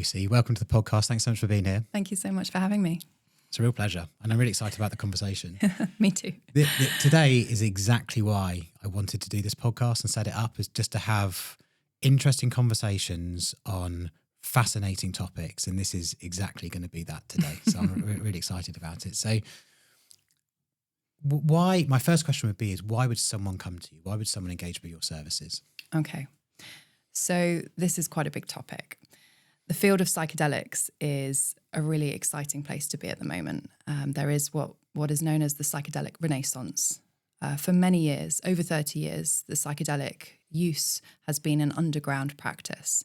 Lucy, welcome to the podcast. Thanks so much for being here. Thank you so much for having me. It's a real pleasure. And I'm really excited about the conversation. Me too. Today is exactly why I wanted to do this podcast and set it up, is just to have interesting conversations on fascinating topics. And this is exactly going to be that today. So I'm really excited about it. So my first question would be why would someone come to you? Why would someone engage with your services? Okay. So this is quite a big topic. The field of psychedelics is a really exciting place to be at the moment. There is what is known as the psychedelic renaissance. For many years, over 30 years, the psychedelic use has been an underground practice.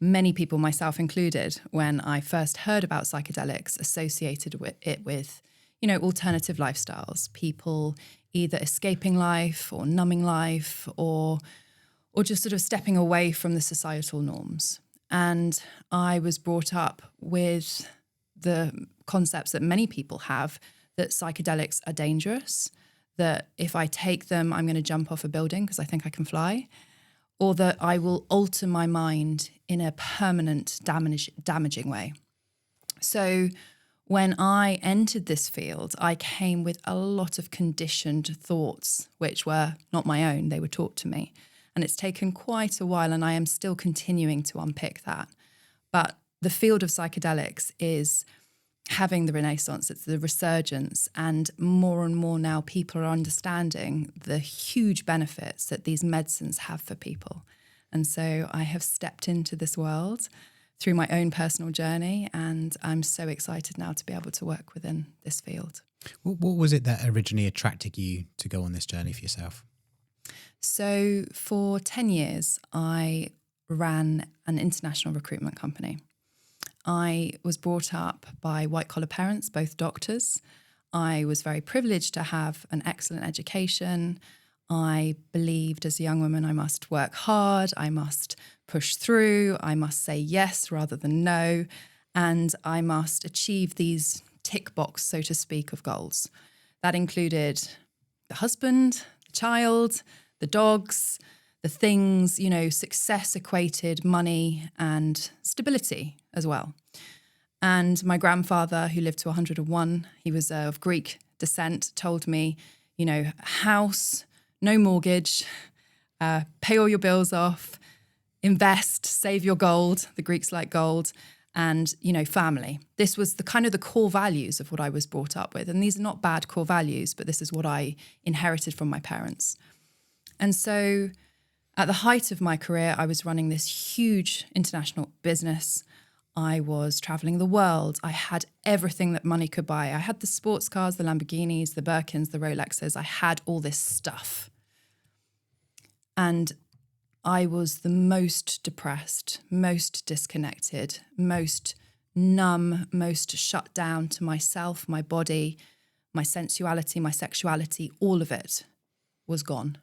Many people, myself included, when I first heard about psychedelics, associated it with, alternative lifestyles, people either escaping life or numbing life or just sort of stepping away from the societal norms. And I was brought up with the concepts that many people have, that psychedelics are dangerous, that if I take them, I'm going to jump off a building because I think I can fly, or that I will alter my mind in a permanent, damaging way. So when I entered this field, I came with a lot of conditioned thoughts, which were not my own. They were taught to me. And it's taken quite a while, and I am still continuing to unpick that. But the field of psychedelics is having the renaissance, it's the resurgence, and more now people are understanding the huge benefits that these medicines have for people. And so I have stepped into this world through my own personal journey, and I'm so excited now to be able to work within this field. What was it that originally attracted you to go on this journey for yourself? So for 10 years, I ran an international recruitment company. I was brought up by white-collar parents, both doctors. I was very privileged to have an excellent education. I believed as a young woman I must work hard, I must push through, I must say yes rather than no, and I must achieve these tick box, so to speak, of goals. That included the husband, the child, the dogs, the things, success equated money and stability as well. And my grandfather, who lived to 101, he was of Greek descent, told me, house, no mortgage, pay all your bills off, invest, save your gold, the Greeks like gold, and, family. This was the kind of the core values of what I was brought up with. And these are not bad core values, but this is what I inherited from my parents. And so at the height of my career, I was running this huge international business. I was traveling the world. I had everything that money could buy. I had the sports cars, the Lamborghinis, the Birkins, the Rolexes. I had all this stuff. And I was the most depressed, most disconnected, most numb, most shut down to myself, my body, my sensuality, my sexuality. All of it was gone.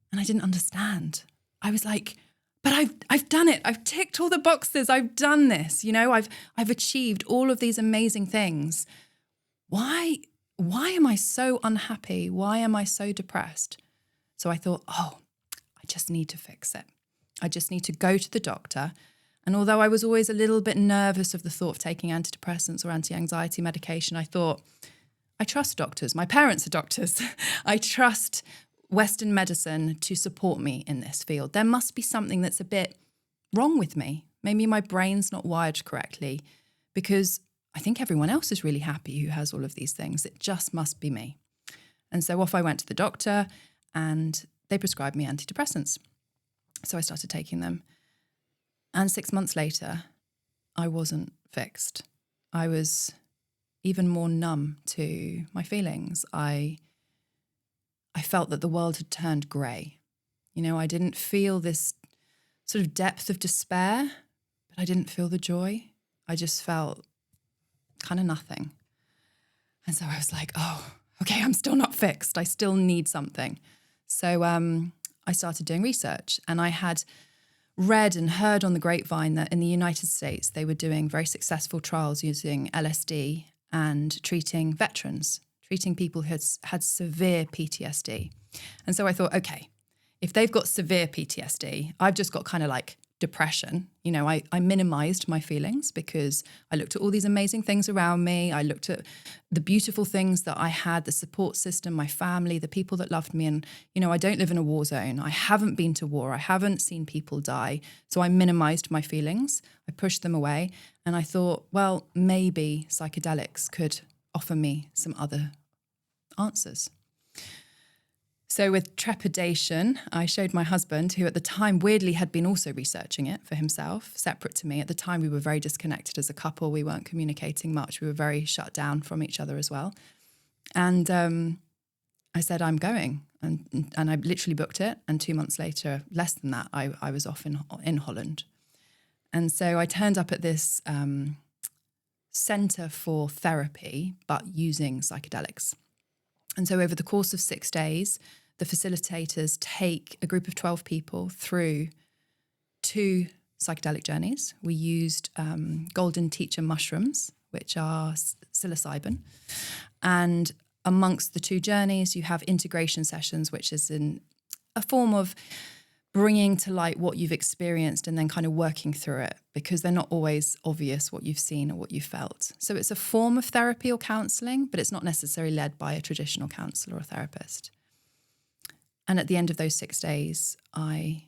And I didn't understand. I was like, but I've done it. I've ticked all the boxes. I've done this. I've achieved all of these amazing things. Why am I so unhappy? Why am I so depressed? So I thought, I just need to fix it. I just need to go to the doctor. And although I was always a little bit nervous of the thought of taking antidepressants or anti-anxiety medication, I thought, I trust doctors. My parents are doctors. I trust Western medicine to support me in this field. There must be something that's a bit wrong with me. Maybe my brain's not wired correctly, because I think everyone else is really happy who has all of these things. It just must be me. And so off I went to the doctor, and they prescribed me antidepressants. So I started taking them. And 6 months later, I wasn't fixed. I was even more numb to my feelings. I felt that the world had turned grey. I didn't feel this sort of depth of despair, but I didn't feel the joy. I just felt kind of nothing. And so I was like, okay, I'm still not fixed. I still need something. So I started doing research, and I had read and heard on the grapevine that in the United States, they were doing very successful trials using LSD and treating veterans, treating people who had severe PTSD. And so I thought, okay, if they've got severe PTSD, I've just got kind of like depression. You know, I minimized my feelings because I looked at all these amazing things around me. I looked at the beautiful things that I had, the support system, my family, the people that loved me. And, you know, I don't live in a war zone. I haven't been to war. I haven't seen people die. So I minimized my feelings. I pushed them away. And I thought, well, maybe psychedelics could offer me some other answers. So with trepidation, I showed my husband, who at the time weirdly had been also researching it for himself, separate to me. At the time, we were very disconnected as a couple. We weren't communicating much. We were very shut down from each other as well. And I said, I'm going. And I literally booked it. And 2 months later, less than that, I was off in Holland. And so I turned up at this centre for therapy, but using psychedelics. And so over the course of 6 days, the facilitators take a group of 12 people through 2 psychedelic journeys. We used golden teacher mushrooms, which are psilocybin. And amongst the 2 journeys, you have integration sessions, which is in a form of bringing to light what you've experienced and then kind of working through it, because they're not always obvious what you've seen or what you felt. So it's a form of therapy or counselling, but it's not necessarily led by a traditional counsellor or therapist. And at the end of those 6 days, I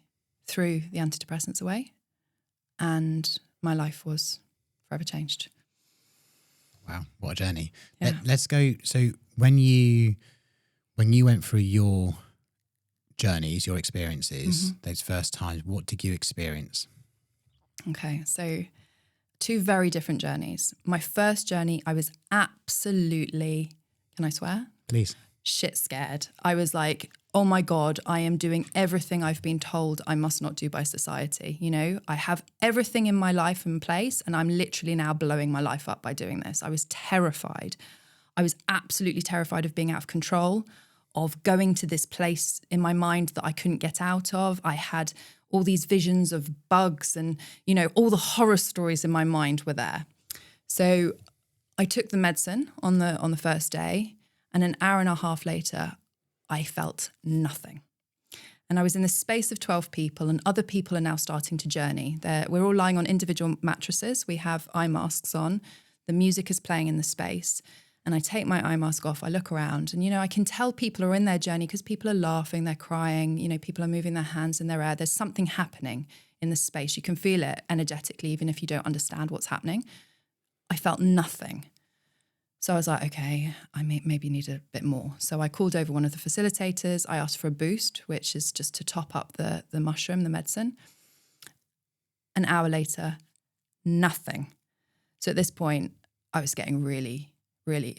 threw the antidepressants away and my life was forever changed. Wow, what a journey. Yeah. Let's go. So when you went through your journeys, your experiences, those first times, what did you experience? Okay, so 2 very different journeys. My first journey, I was absolutely, can I swear? Please. Shit scared. I was like, oh my God, I am doing everything I've been told I must not do by society. You know, I have everything in my life in place and I'm literally now blowing my life up by doing this. I was terrified. I was absolutely terrified of being out of control, of going to this place in my mind that I couldn't get out of. I had all these visions of bugs and, you know, all the horror stories in my mind were there. So I took the medicine on the first day, and an hour and a half later, I felt nothing. And I was in the space of 12 people, and other people are now starting to journey. We're all lying on individual mattresses. We have eye masks on. The music is playing in the space. And I take my eye mask off, I look around, and, you know, I can tell people are in their journey because people are laughing, they're crying, you know, people are moving their hands in their air. There's something happening in the space. You can feel it energetically, even if you don't understand what's happening. I felt nothing. So I was like, okay, I maybe need a bit more. So I called over one of the facilitators. I asked for a boost, which is just to top up the mushroom, the medicine. An hour later, nothing. So at this point, I was getting really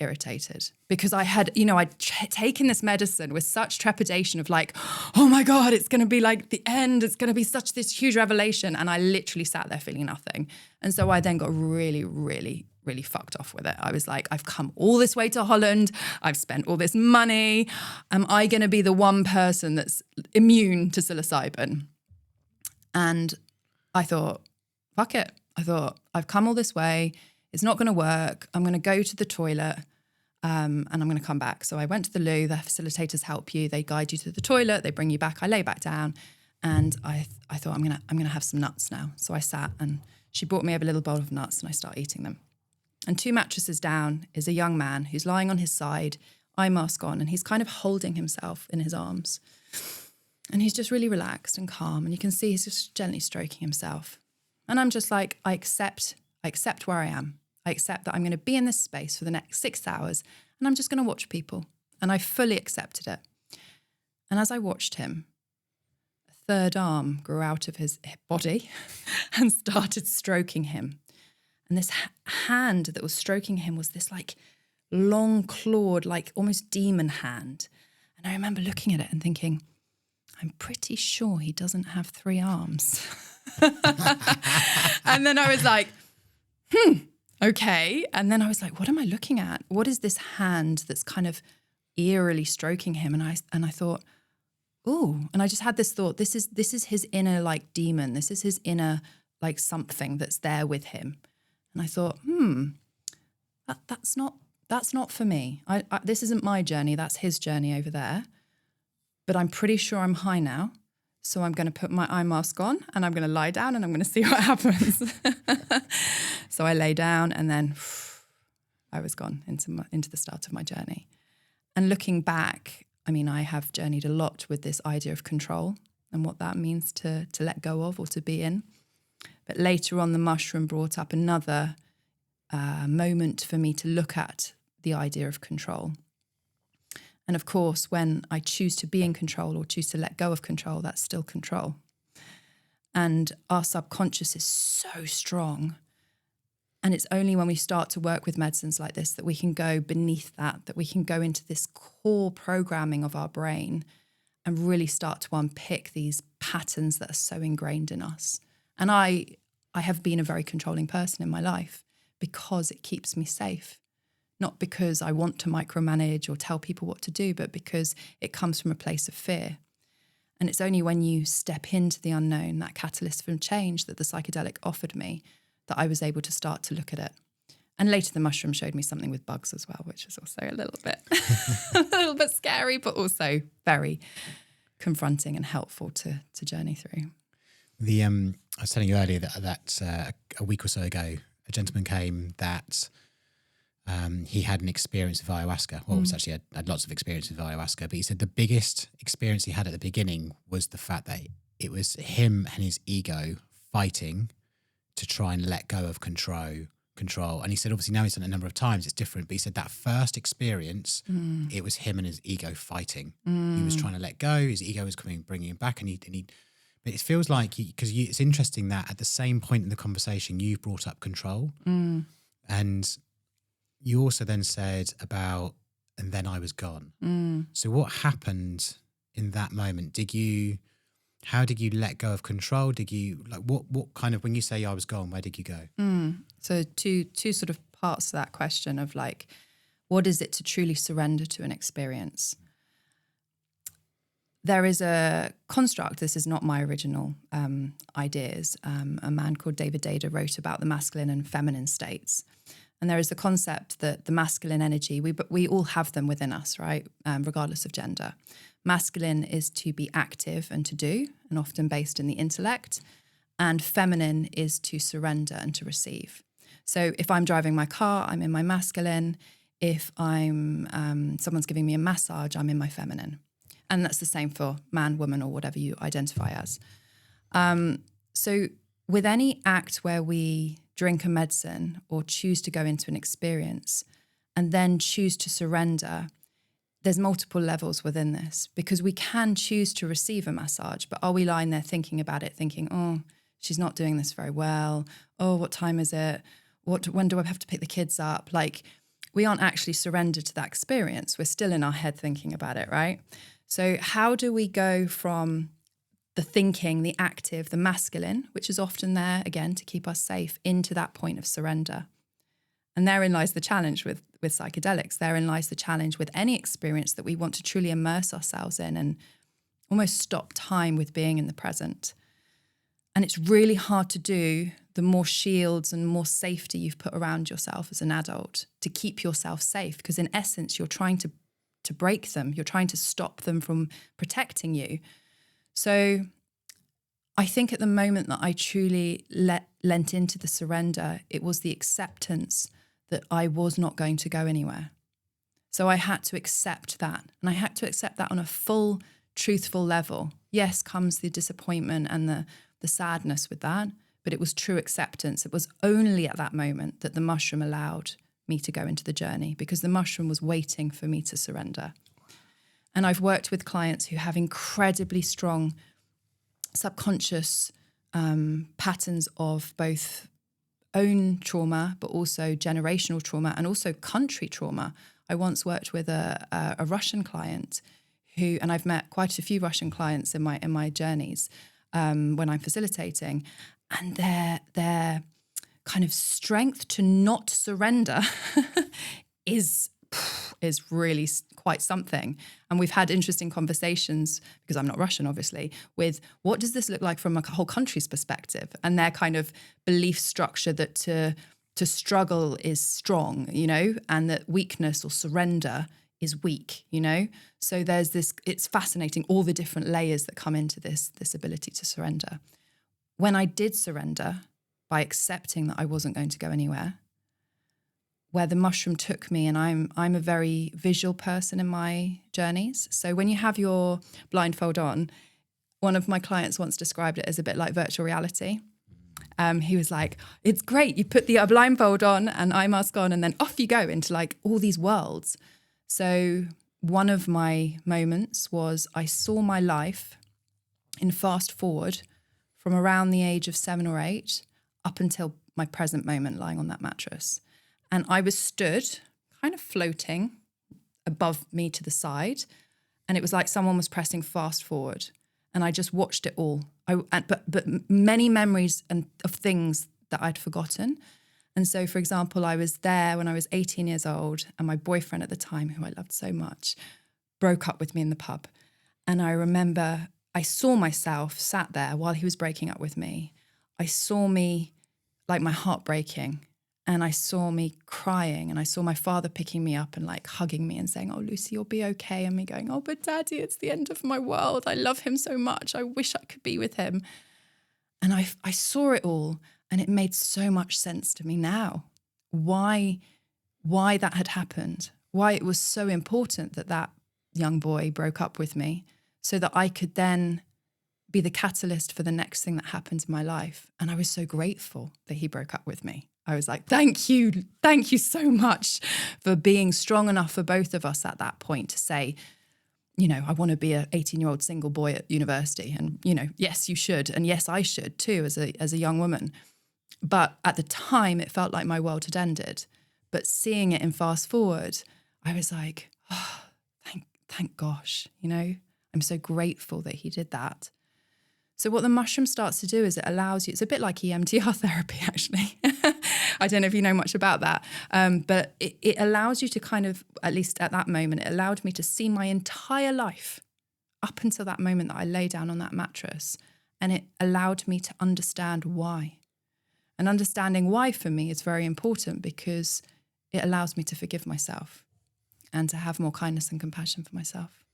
irritated because I had, you know, I'd taken this medicine with such trepidation of like, oh my God, it's going to be like the end. It's going to be such this huge revelation. And I literally sat there feeling nothing. And so I then got really fucked off with it. I was like, I've come all this way to Holland. I've spent all this money. Am I going to be the one person that's immune to psilocybin? And I thought, fuck it. I thought, I've come all this way. It's not going to work. I'm going to go to the toilet and I'm going to come back. So I went to the loo. The facilitators help you. They guide you to the toilet. They bring you back. I lay back down and I thought, I'm going to have some nuts now. So I sat and she brought me a little bowl of nuts and I started eating them. And 2 mattresses down is a young man who's lying on his side, eye mask on, and he's kind of holding himself in his arms. And he's just really relaxed and calm. And you can see he's just gently stroking himself. And I'm just like, I accept where I am. I accept that I'm going to be in this space for the next 6 hours and I'm just going to watch people. And I fully accepted it. And as I watched him, a third arm grew out of his body and started stroking him. And this hand that was stroking him was this like long clawed, like almost demon hand. And I remember looking at it and thinking, I'm pretty sure he doesn't have 3 arms. And then I was like, okay. And then I was like, what am I looking at? What is this hand that's kind of eerily stroking him? And I thought, oh, and I just had this thought, this is his inner like demon. This is his inner like something that's there with him. And I thought, that's not for me. This isn't my journey. That's his journey over there. But I'm pretty sure I'm high now. So I'm going to put my eye mask on and I'm going to lie down and I'm going to see what happens. So I lay down and then I was gone into the start of my journey. And looking back, I mean, I have journeyed a lot with this idea of control and what that means to let go of or to be in. But later on, the mushroom brought up another moment for me to look at the idea of control. And of course, when I choose to be in control or choose to let go of control, that's still control. And our subconscious is so strong. And it's only when we start to work with medicines like this that we can go beneath that we can go into this core programming of our brain and really start to unpick these patterns that are so ingrained in us. And I have been a very controlling person in my life because it keeps me safe. Not because I want to micromanage or tell people what to do, but because it comes from a place of fear. And it's only when you step into the unknown, that catalyst for change that the psychedelic offered me, that I was able to start to look at it. And later the mushroom showed me something with bugs as well, which is also a little bit scary, but also very confronting and helpful to journey through. I was telling you earlier that a week or so ago, a gentleman came that he had an experience of ayahuasca. Well, it was actually had lots of experience with ayahuasca, but he said the biggest experience he had at the beginning was the fact that it was him and his ego fighting to try and let go of control. And he said, obviously now he's done it a number of times, it's different. But he said that first experience, it was him and his ego fighting. He was trying to let go. His ego was bringing him back. But it feels like, because it's interesting that at the same point in the conversation, you've brought up control. And you also then said about, and then I was gone. So what happened in that moment? How did you let go of control? Did you, like, what kind of, when you say I was gone, where did you go? So two sort of parts to that question of like, what is it to truly surrender to an experience? There is a construct, this is not my original ideas. A man called David Dada wrote about the masculine and feminine states. And there is the concept that the masculine energy, we all have them within us, right? Regardless of gender. Masculine is to be active and to do, and often based in the intellect. And feminine is to surrender and to receive. So if I'm driving my car, I'm in my masculine. If I'm someone's giving me a massage, I'm in my feminine. And that's the same for man, woman, or whatever you identify as. So with any act where we drink a medicine or choose to go into an experience and then choose to surrender, there's multiple levels within this, because we can choose to receive a massage, but are we lying there thinking about it, thinking, oh, she's not doing this very well. Oh, what time is it? When do I have to pick the kids up? Like, we aren't actually surrendered to that experience. We're still in our head thinking about it, right? So how do we go from the thinking, the active, the masculine, which is often there, again, to keep us safe, into that point of surrender? And therein lies the challenge with psychedelics. Therein lies the challenge with any experience that we want to truly immerse ourselves in and almost stop time with being in the present. And it's really hard to do the more shields and more safety you've put around yourself as an adult to keep yourself safe, because in essence, you're trying to break them. You're trying to stop them from protecting you. So I think at the moment that I truly lent into the surrender, it was the acceptance that I was not going to go anywhere. So I had to accept that. And I had to accept that on a full, truthful level. Yes, comes the disappointment and the sadness with that, but it was true acceptance. It was only at that moment that the mushroom allowed me to go into the journey, because the mushroom was waiting for me to surrender. And I've worked with clients who have incredibly strong subconscious patterns of both own trauma, but also generational trauma and also country trauma. I once worked with a Russian client who, and I've met quite a few Russian clients in my journeys when I'm facilitating, and their kind of strength to not surrender is really quite something. And we've had interesting conversations, because I'm not Russian, obviously, with what does this look like from a whole country's perspective, and their kind of belief structure that to struggle is strong, you know, and that weakness or surrender is weak, you know? So there's this, it's fascinating, all the different layers that come into this ability to surrender. When I did surrender, by accepting that I wasn't going to go anywhere, where the mushroom took me, and I'm a very visual person in my journeys. So when you have your blindfold on, one of my clients once described it as a bit like virtual reality. He was like, it's great, you put the blindfold on and eye mask on, and then off you go into like all these worlds. So one of my moments was I saw my life in fast forward from around the age of 7 or 8 up until my present moment lying on that mattress. And I was stood kind of floating above me to the side. And it was like someone was pressing fast forward. And I just watched it all. But many memories of things that I'd forgotten. And so, for example, I was there when I was 18 years old, and my boyfriend at the time, who I loved so much, broke up with me in the pub. And I remember I saw myself sat there while he was breaking up with me. I saw me, like, my heart breaking, and I saw me crying, and I saw my father picking me up and like hugging me and saying, "Oh, Lucy, you'll be okay." And me going, "Oh, but Daddy, it's the end of my world. I love him so much. I wish I could be with him." And I saw it all, and it made so much sense to me now. Why that had happened, why it was so important that that young boy broke up with me, so that I could then be the catalyst for the next thing that happened in my life. And I was so grateful that he broke up with me. I was like, thank you so much for being strong enough for both of us at that point to say, you know, I want to be an 18-year-old single boy at university. And, you know, yes, you should. And yes, I should too, as a young woman. But at the time, it felt like my world had ended. But seeing it in fast forward, I was like, oh, thank gosh, you know, I'm so grateful that he did that. So what the mushroom starts to do is it allows you, it's a bit like EMDR therapy, actually. I don't know if you know much about that, but it allows you to kind of, at least at that moment, it allowed me to see my entire life up until that moment that I lay down on that mattress. And it allowed me to understand why. And understanding why for me is very important, because it allows me to forgive myself and to have more kindness and compassion for myself.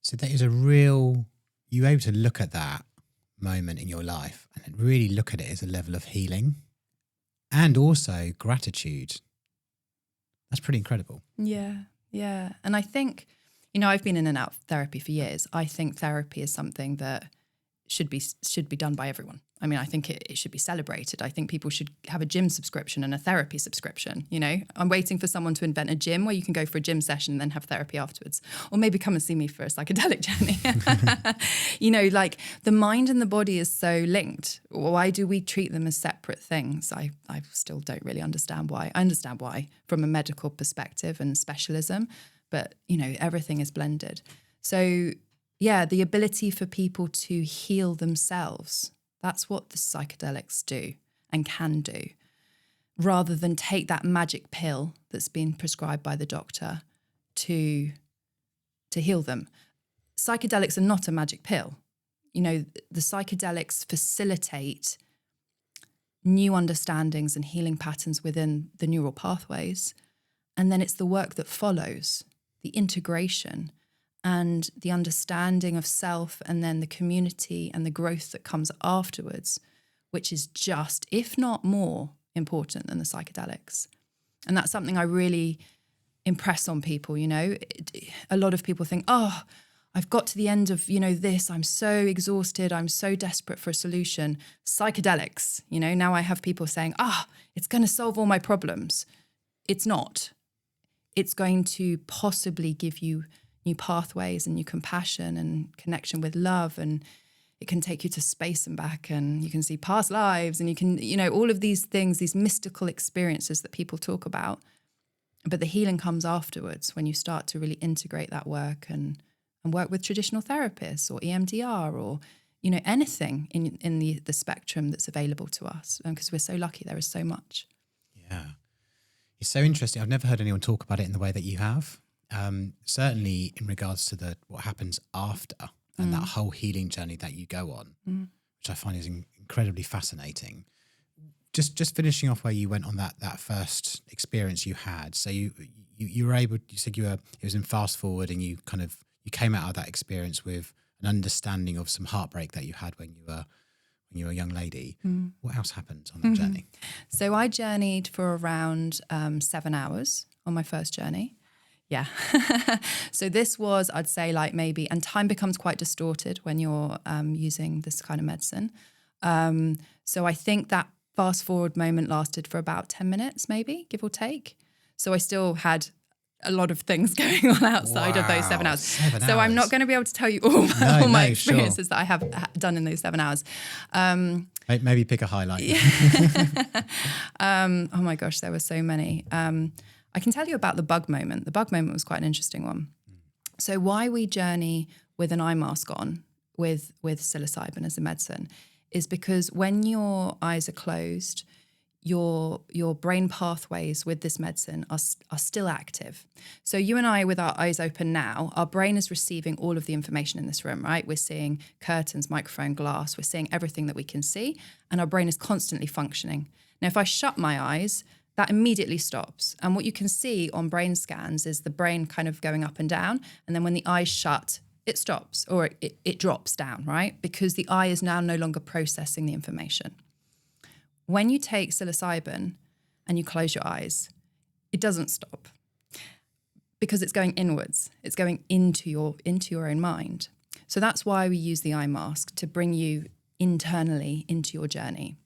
So that is a real... You're able to look at that moment in your life and really look at it as a level of healing and also gratitude. That's pretty incredible. Yeah. And I think, you know, I've been in and out of therapy for years. I think therapy is something that should be done by everyone. I mean, I think it should be celebrated. I think people should have a gym subscription and a therapy subscription. You know, I'm waiting for someone to invent a gym where you can go for a gym session and then have therapy afterwards, or maybe come and see me for a psychedelic journey. You know, like the mind and the body is so linked. Why do we treat them as separate things? I still don't really understand why. I understand why from a medical perspective and specialism, but you know, everything is blended. So yeah, the ability for people to heal themselves. That's what the psychedelics do and can do, rather than take that magic pill that's been prescribed by the doctor to heal them. Psychedelics are not a magic pill. You know, the psychedelics facilitate new understandings and healing patterns within the neural pathways. And then it's the work that follows, the integration and the understanding of self, and then the community and the growth that comes afterwards, which is just, if not more, important than the psychedelics. And that's something I really impress on people, you know. A lot of people think, oh, I've got to the end of, you know, this, I'm so exhausted, I'm so desperate for a solution. Psychedelics, you know, now I have people saying, it's going to solve all my problems. It's not. It's going to possibly give you new pathways and new compassion and connection with love, and it can take you to space and back, and you can see past lives, and you can, you know, all of these things, these mystical experiences that people talk about. But the healing comes afterwards when you start to really integrate that work and work with traditional therapists or EMDR or, you know, anything in the spectrum that's available to us, because we're so lucky there is so much. Yeah. It's so interesting. I've never heard anyone talk about it in the way that you have. Certainly in regards to what happens after and that whole healing journey that you go on, which I find is incredibly fascinating. Just finishing off where you went on that first experience you had. So you you were able, you said it was in fast forward, and you came out of that experience with an understanding of some heartbreak that you had when you were a young lady. What else happened on that journey? So I journeyed for around 7 hours on my first journey. Yeah. So this was, I'd say, like maybe, and time becomes quite distorted when you're using this kind of medicine. So I think that fast forward moment lasted for about 10 minutes, maybe, give or take. So I still had a lot of things going on outside of those 7 hours. So I'm not going to be able to tell you all my experiences that I have done in those 7 hours. Maybe pick a highlight. Oh my gosh, there were so many. I can tell you about the bug moment. The bug moment was quite an interesting one. So why we journey with an eye mask on with psilocybin as a medicine is because when your eyes are closed, your brain pathways with this medicine are still active. So you and I, with our eyes open now, our brain is receiving all of the information in this room, right? We're seeing curtains, microphone, glass. We're seeing everything that we can see, and our brain is constantly functioning. Now, if I shut my eyes, that immediately stops. And what you can see on brain scans is the brain kind of going up and down. And then when the eyes shut, it stops, or it drops down, right? Because the eye is now no longer processing the information. When you take psilocybin and you close your eyes, it doesn't stop because it's going inwards. It's going into your own mind. So that's why we use the eye mask, to bring you internally into your journey.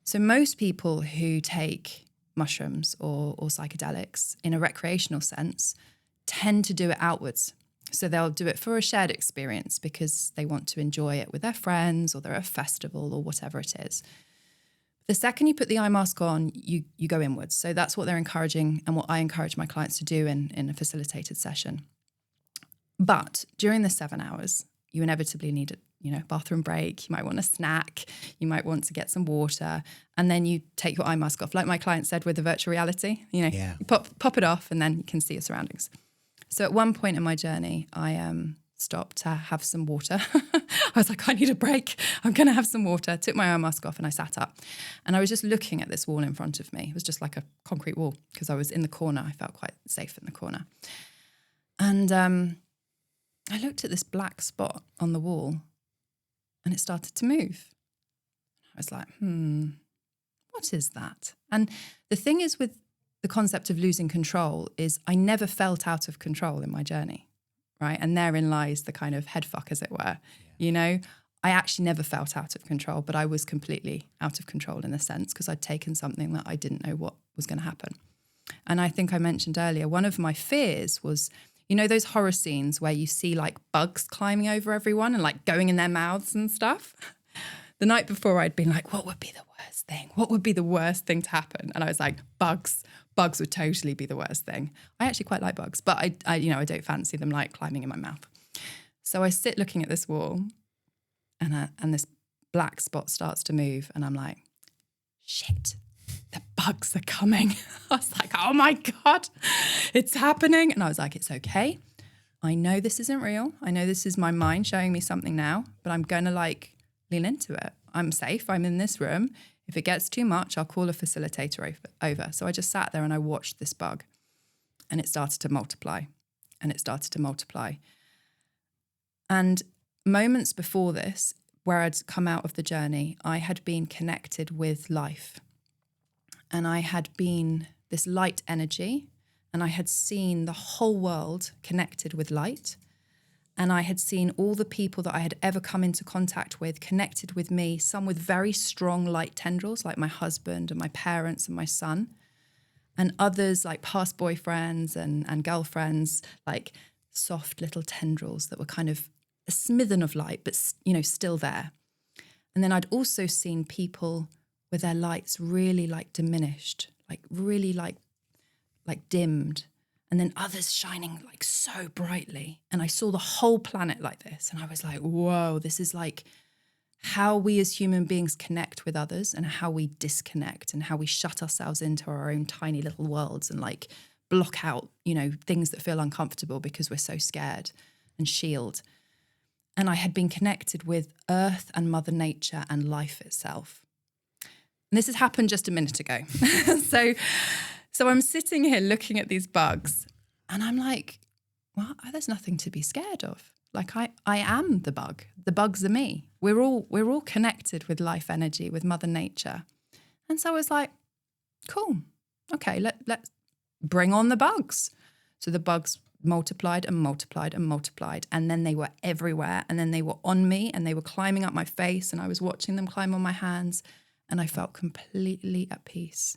So most people who take mushrooms or psychedelics in a recreational sense tend to do it outwards. So they'll do it for a shared experience because they want to enjoy it with their friends, or they're at a festival or whatever it is. The second you put the eye mask on, you go inwards. So that's what they're encouraging, and what I encourage my clients to do in a facilitated session. But during the 7 hours, you inevitably need a bathroom break. You might want a snack. You might want to get some water. And then you take your eye mask off. Like my client said with the virtual reality, you pop it off, and then you can see your surroundings. So at one point in my journey, I stopped to have some water. I was like, I need a break. I'm going to have some water. Took my eye mask off and I sat up. And I was just looking at this wall in front of me. It was just like a concrete wall because I was in the corner. I felt quite safe in the corner. And I looked at this black spot on the wall and it started to move. I was like, what is that? And the thing is with the concept of losing control is I never felt out of control in my journey, right? And therein lies the kind of head fuck, as it were. Yeah. I actually never felt out of control, but I was completely out of control in a sense because I'd taken something that I didn't know what was going to happen. And I think I mentioned earlier, one of my fears was, those horror scenes where you see like bugs climbing over everyone and like going in their mouths and stuff. The night before I'd been like, what would be the worst thing? What would be the worst thing to happen? And I was like, bugs. Bugs would totally be the worst thing. I actually quite like bugs, but I don't fancy them like climbing in my mouth. So I sit looking at this wall and this black spot starts to move and I'm like, shit, the bugs are coming. I was like, oh my God, it's happening. And I was like, it's okay. I know this isn't real. I know this is my mind showing me something now, but I'm going to lean into it. I'm safe. I'm in this room. If it gets too much, I'll call a facilitator over. So I just sat there and I watched this bug and it started to multiply and it started to multiply. And moments before this, where I'd come out of the journey, I had been connected with life and I had been this light energy and I had seen the whole world connected with light. And I had seen all the people that I had ever come into contact with connected with me, some with very strong light tendrils, like my husband and my parents and my son, and others like past boyfriends and girlfriends, like soft little tendrils that were kind of a smidgen of light, but, still there. And then I'd also seen people with their lights really diminished, really dimmed. And then others shining so brightly. And I saw the whole planet like this. And I was like, whoa, this is how we as human beings connect with others and how we disconnect and how we shut ourselves into our own tiny little worlds and block out, things that feel uncomfortable because we're so scared and shield. And I had been connected with Earth and Mother Nature and life itself. And this has happened just a minute ago. So So I'm sitting here looking at these bugs and I'm like, well, there's nothing to be scared of. Like I am the bug. The bugs are me. We're all connected with life energy, with Mother Nature. And so I was like, cool. Okay, let's bring on the bugs. So the bugs multiplied and multiplied and multiplied. And then they were everywhere. And then they were on me and they were climbing up my face. And I was watching them climb on my hands. And I felt completely at peace.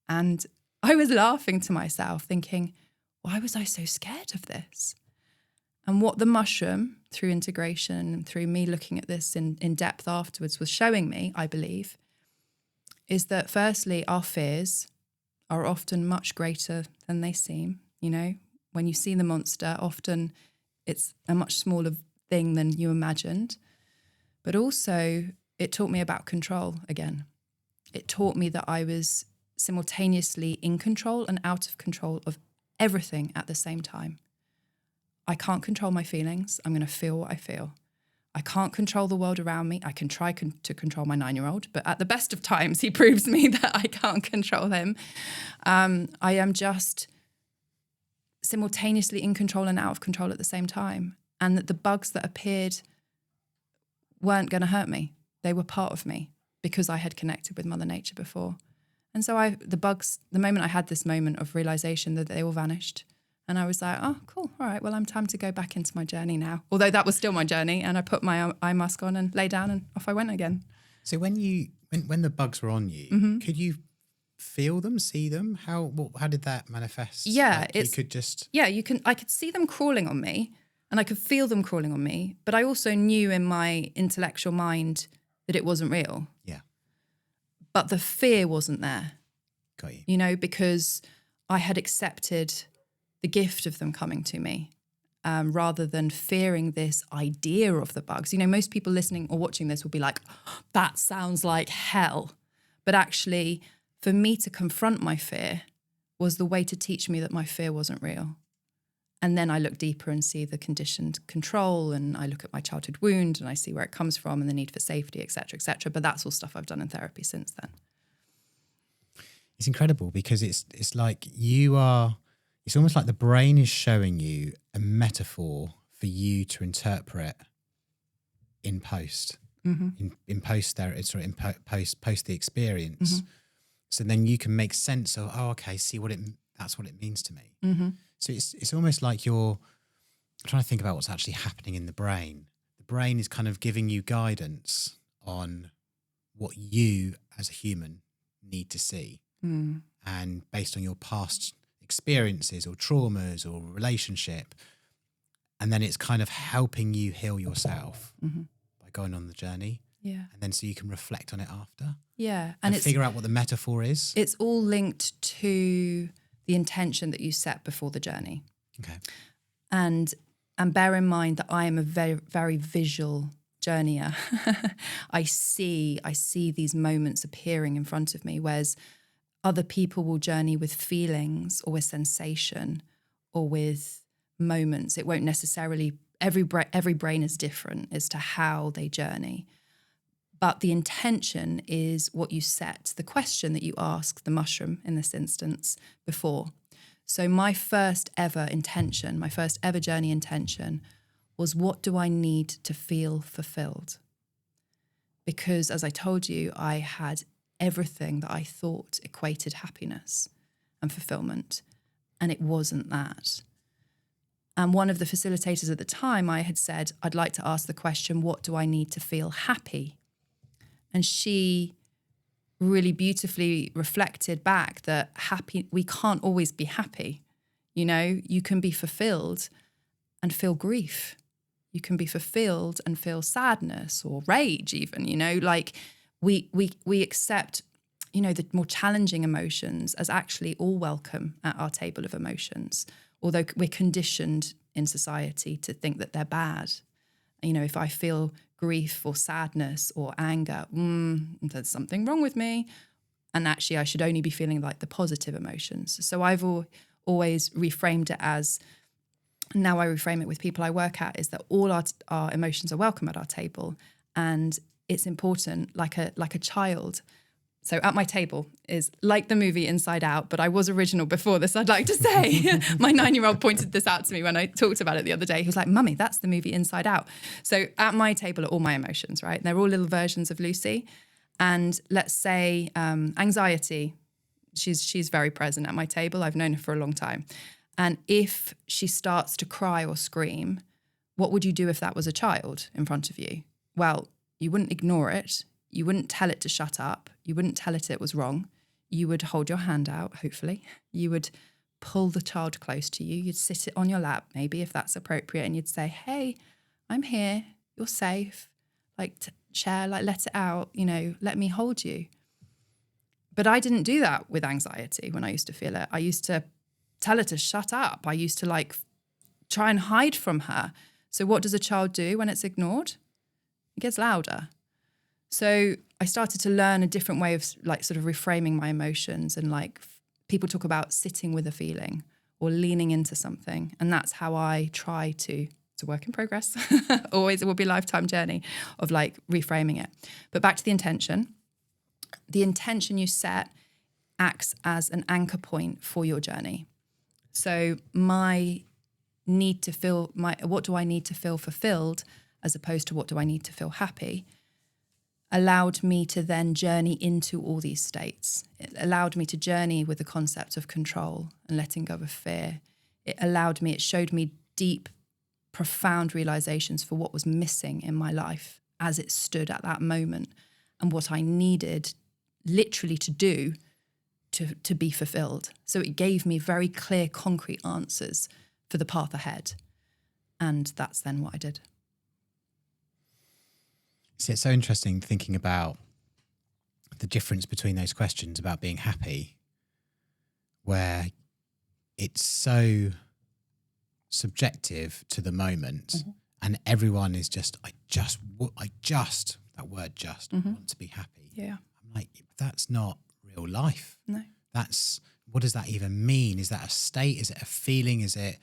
And I was laughing to myself, thinking, why was I so scared of this? And what the mushroom, through integration and through me looking at this in depth afterwards, was showing me, I believe, is that firstly, our fears are often much greater than they seem. You know, when you see the monster, often it's a much smaller thing than you imagined. But also, it taught me about control again. It taught me that I was simultaneously in control and out of control of everything at the same time. I can't control my feelings. I'm going to feel what I feel. I can't control the world around me. I can try to control my 9-year-old, but at the best of times, he proves me that I can't control him. I am just simultaneously in control and out of control at the same time. And that the bugs that appeared weren't going to hurt me. They were part of me because I had connected with Mother Nature before. And so the bugs, the moment I had this moment of realization that they all vanished, and I was like, oh, cool. All right, well, I'm time to go back into my journey now. Although that was still my journey. And I put my eye mask on and lay down and off I went again. So when the bugs were on you, could you feel them, see them? How did that manifest? Yeah, like you could just... Yeah, I could see them crawling on me and I could feel them crawling on me. But I also knew in my intellectual mind that it wasn't real. Yeah. But the fear wasn't there. Got you. You know, because I had accepted the gift of them coming to me rather than fearing this idea of the bugs. You know, most people listening or watching this will be like, oh, that sounds like hell. But actually, for me to confront my fear was the way to teach me that my fear wasn't real. And then I look deeper and see the conditioned control, and I look at my childhood wound and I see where it comes from and the need for safety, et cetera, et cetera. But that's all stuff I've done in therapy since then. It's incredible because it's like it's almost like the brain is showing you a metaphor for you to interpret in post, in post therapy, sort of in post the experience. So then you can make sense of, oh, okay, see that's what it means to me. So it's almost like I'm trying to think about what's actually happening in the brain. The brain is kind of giving you guidance on what you as a human need to see. And based on your past experiences or traumas or relationship, and then it's kind of helping you heal yourself by going on the journey. Yeah. And then so you can reflect on it after. Yeah. And figure out what the metaphor is. It's all linked to the intention that you set before the journey. Okay. And bear in mind that I am a very, very visual journeyer. I see these moments appearing in front of me, whereas other people will journey with feelings or with sensation or with moments. It won't necessarily, every brain is different as to how they journey. But the intention is what you set, the question that you ask the mushroom in this instance before. So my first ever intention, my first ever journey intention was, what do I need to feel fulfilled? Because as I told you, I had everything that I thought equated happiness and fulfillment, and it wasn't that. And one of the facilitators at the time, I had said, I'd like to ask the question, what do I need to feel happy? And she really beautifully reflected back that we can't always be happy. You know, you can be fulfilled and feel grief. You can be fulfilled and feel sadness or rage even, you know, like we accept, you know, the more challenging emotions as actually all welcome at our table of emotions, although we're conditioned in society to think that they're bad. You know, if I feel grief or sadness or anger, there's something wrong with me. And actually I should only be feeling like the positive emotions. So I've always reframed it as, now I reframe it with people I work at, is that all our emotions are welcome at our table. And it's important, like a child, So at my table is like the movie Inside Out, but I was original before this, I'd like to say. My 9-year-old pointed this out to me when I talked about it the other day. He was like, Mummy, that's the movie Inside Out. So at my table are all my emotions, right? They're all little versions of Lucy. And let's say anxiety, she's very present at my table. I've known her for a long time. And if she starts to cry or scream, what would you do if that was a child in front of you? Well, you wouldn't ignore it. You wouldn't tell it to shut up. You wouldn't tell it was wrong. You would hold your hand out, hopefully. You would pull the child close to you. You'd sit it on your lap, maybe, if that's appropriate. And you'd say, hey, I'm here. You're safe. Like, share, like, let it out. You know, let me hold you. But I didn't do that with anxiety when I used to feel it. I used to tell her to shut up. I used to, like, try and hide from her. So what does a child do when it's ignored? It gets louder. So I started to learn a different way of like sort of reframing my emotions, and like people talk about sitting with a feeling or leaning into something. And that's how I try to, it's a work in progress, always, it will be a lifetime journey of like reframing it. But back to the intention you set acts as an anchor point for your journey. So my need to feel, what do I need to feel fulfilled as opposed to what do I need to feel happy, allowed me to then journey into all these states. It allowed me to journey with the concept of control and letting go of fear. It showed me deep, profound realizations for what was missing in my life as it stood at that moment and what I needed literally to do to be fulfilled. So it gave me very clear, concrete answers for the path ahead. And that's then what I did. See, it's so interesting thinking about the difference between those questions about being happy, where it's so subjective to the moment, and everyone is just, I just, that word just, want to be happy. Yeah. I'm like, that's not real life. No. That's, what does that even mean? Is that a state? Is it a feeling? Is it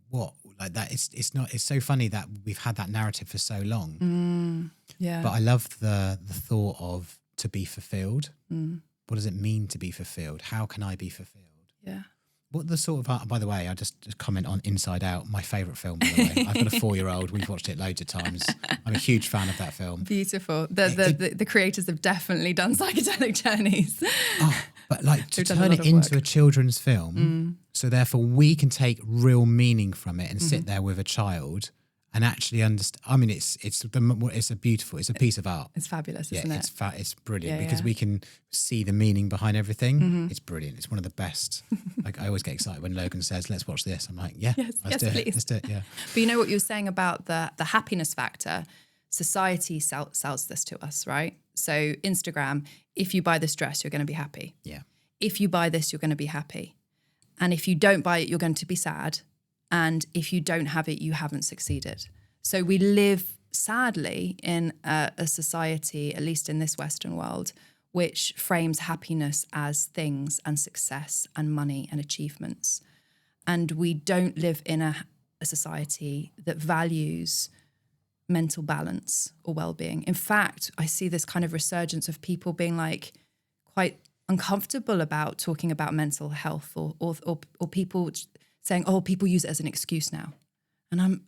what? Like that, it's not, it's so funny that we've had that narrative for so long. Yeah. But I love the thought of to be fulfilled. What does it mean to be fulfilled? How can I be fulfilled? Yeah. What the sort of, by the way, I just comment on Inside Out, my favourite film, by the way. I've got a 4-year-old. We've watched it loads of times. I'm a huge fan of that film. Beautiful. The creators have definitely done psychedelic journeys. Oh, but like to turn it into a children's film, so therefore we can take real meaning from it and sit there with a child and actually understand. I mean, it's a piece of art. It's fabulous, isn't it? It's brilliant because we can see the meaning behind everything. It's brilliant. It's one of the best. Like I always get excited when Logan says, "Let's watch this." I'm like, "Yeah, yes, let's do it. please. Let's do it." Yeah. But you know what you were saying about the happiness factor? Society sells this to us, right? So Instagram, if you buy this dress, you're going to be happy. Yeah. If you buy this, you're going to be happy. And if you don't buy it, you're going to be sad. And if you don't have it, you haven't succeeded. So we live, sadly, in a society, at least in this Western world, which frames happiness as things and success and money and achievements. And we don't live in a society that values mental balance or well-being. In fact, I see this kind of resurgence of people being like quite uncomfortable about talking about mental health or people saying, oh, people use it as an excuse now. And I'm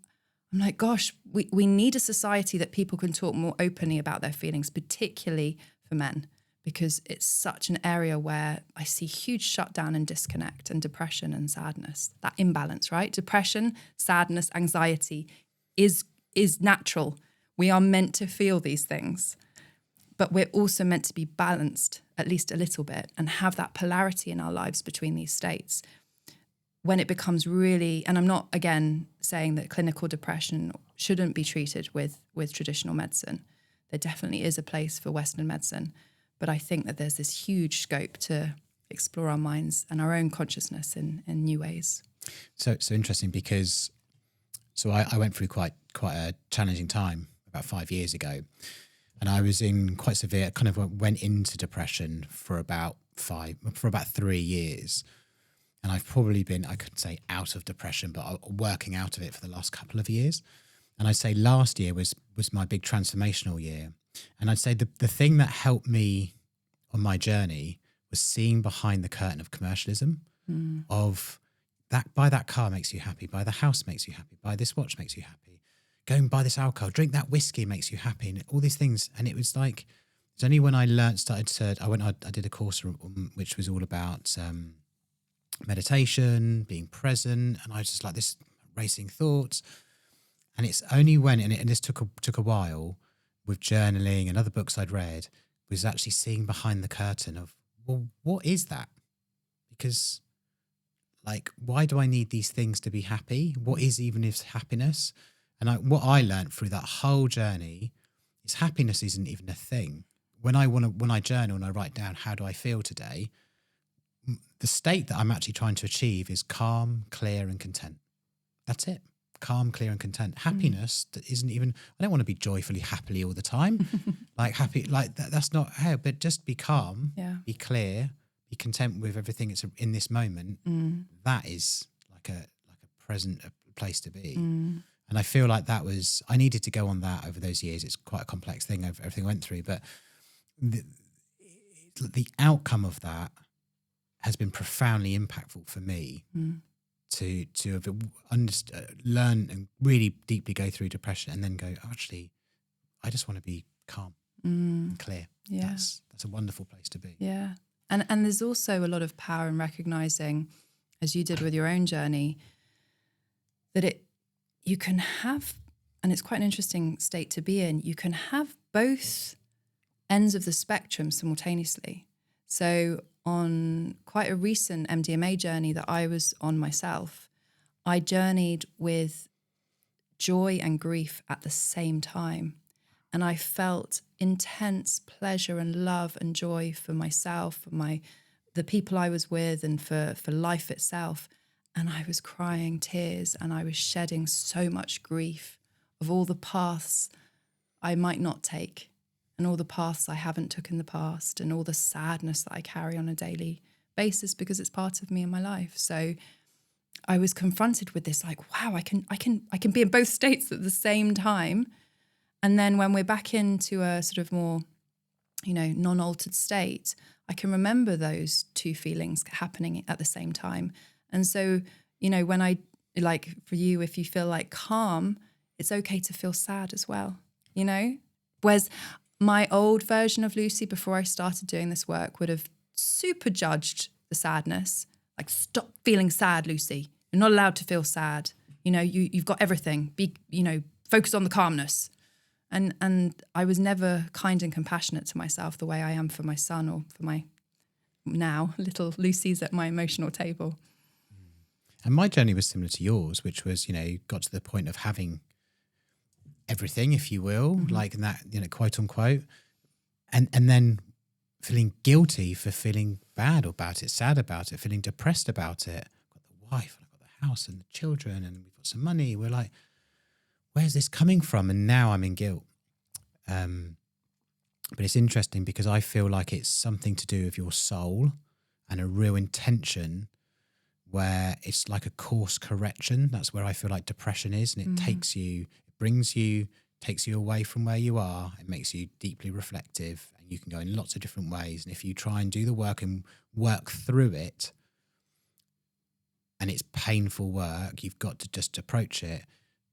like, gosh, we need a society that people can talk more openly about their feelings, particularly for men, because it's such an area where I see huge shutdown and disconnect and depression and sadness, that imbalance, right? Depression, sadness, anxiety is natural. We are meant to feel these things, but we're also meant to be balanced at least a little bit and have that polarity in our lives between these states. When it becomes really, and I'm not, again, saying that clinical depression shouldn't be treated with traditional medicine. There definitely is a place for Western medicine. But I think that there's this huge scope to explore our minds and our own consciousness in new ways. So interesting because, I went through quite a challenging time about 5 years ago. And I was in quite severe, kind of went into depression for about 3 years. And I've probably been, I couldn't say out of depression, but working out of it for the last couple of years. And I'd say last year was my big transformational year. And I'd say the thing that helped me on my journey was seeing behind the curtain of commercialism, of that, buy that car makes you happy, buy the house makes you happy, buy this watch makes you happy, go and buy this alcohol, drink that whiskey makes you happy, and all these things. And it was like, it's only when I I did a course which was all about meditation, being present, and I was just like this racing thoughts. And it's only when, and this took a while with journaling and other books I'd read, was actually seeing behind the curtain of, well, what is that? Because, like, why do I need these things to be happy? What is even if happiness? And what I learned through that whole journey is happiness isn't even a thing. When I journal and I write down, how do I feel today? The state that I'm actually trying to achieve is calm, clear, and content. That's it. Calm, clear, and content. Happiness that isn't even, I don't want to be joyfully, happily all the time. Like happy, like that's not how, but just be calm, be clear, be content with everything that's in this moment. That is like a present place to be. And I feel like I needed to go on that over those years. It's quite a complex thing, everything I went through, but the outcome of that has been profoundly impactful for me. To have learn and really deeply go through depression and then go, actually, I just want to be calm and clear. Yeah. That's a wonderful place to be. Yeah. And there's also a lot of power in recognizing, as you did with your own journey, that you can have, and it's quite an interesting state to be in, you can have both ends of the spectrum simultaneously. So on quite a recent MDMA journey that I was on myself, I journeyed with joy and grief at the same time. And I felt intense pleasure and love and joy for myself, for the people I was with, and for life itself. And I was crying tears, and I was shedding so much grief of all the paths I might not take, and all the paths I haven't took in the past, and all the sadness that I carry on a daily basis because it's part of me and my life. So I was confronted with this, like, wow, I can be in both states at the same time. And then when we're back into a sort of more, non-altered state, I can remember those two feelings happening at the same time. And so, when I, like for you, if you feel like calm, it's okay to feel sad as well, Whereas my old version of Lucy, before I started doing this work, would have super judged the sadness. Like, stop feeling sad, Lucy. You're not allowed to feel sad. You've got everything. Focus on the calmness. And I was never kind and compassionate to myself the way I am for my son or for my now little Lucy's at my emotional table. And my journey was similar to yours, which was, got to the point of having everything, if you will, like that, quote unquote, and then feeling guilty for feeling bad about it, sad about it, feeling depressed about it. I've got the wife, and I've got the house and the children, and we've got some money. We're like, where's this coming from? And now I'm in guilt. But it's interesting because I feel like it's something to do with your soul and a real intention, where it's like a course correction. That's where I feel like depression is. And it takes you away from where you are. It makes you deeply reflective, and you can go in lots of different ways. And if you try and do the work and work through it, and it's painful work, you've got to just approach it.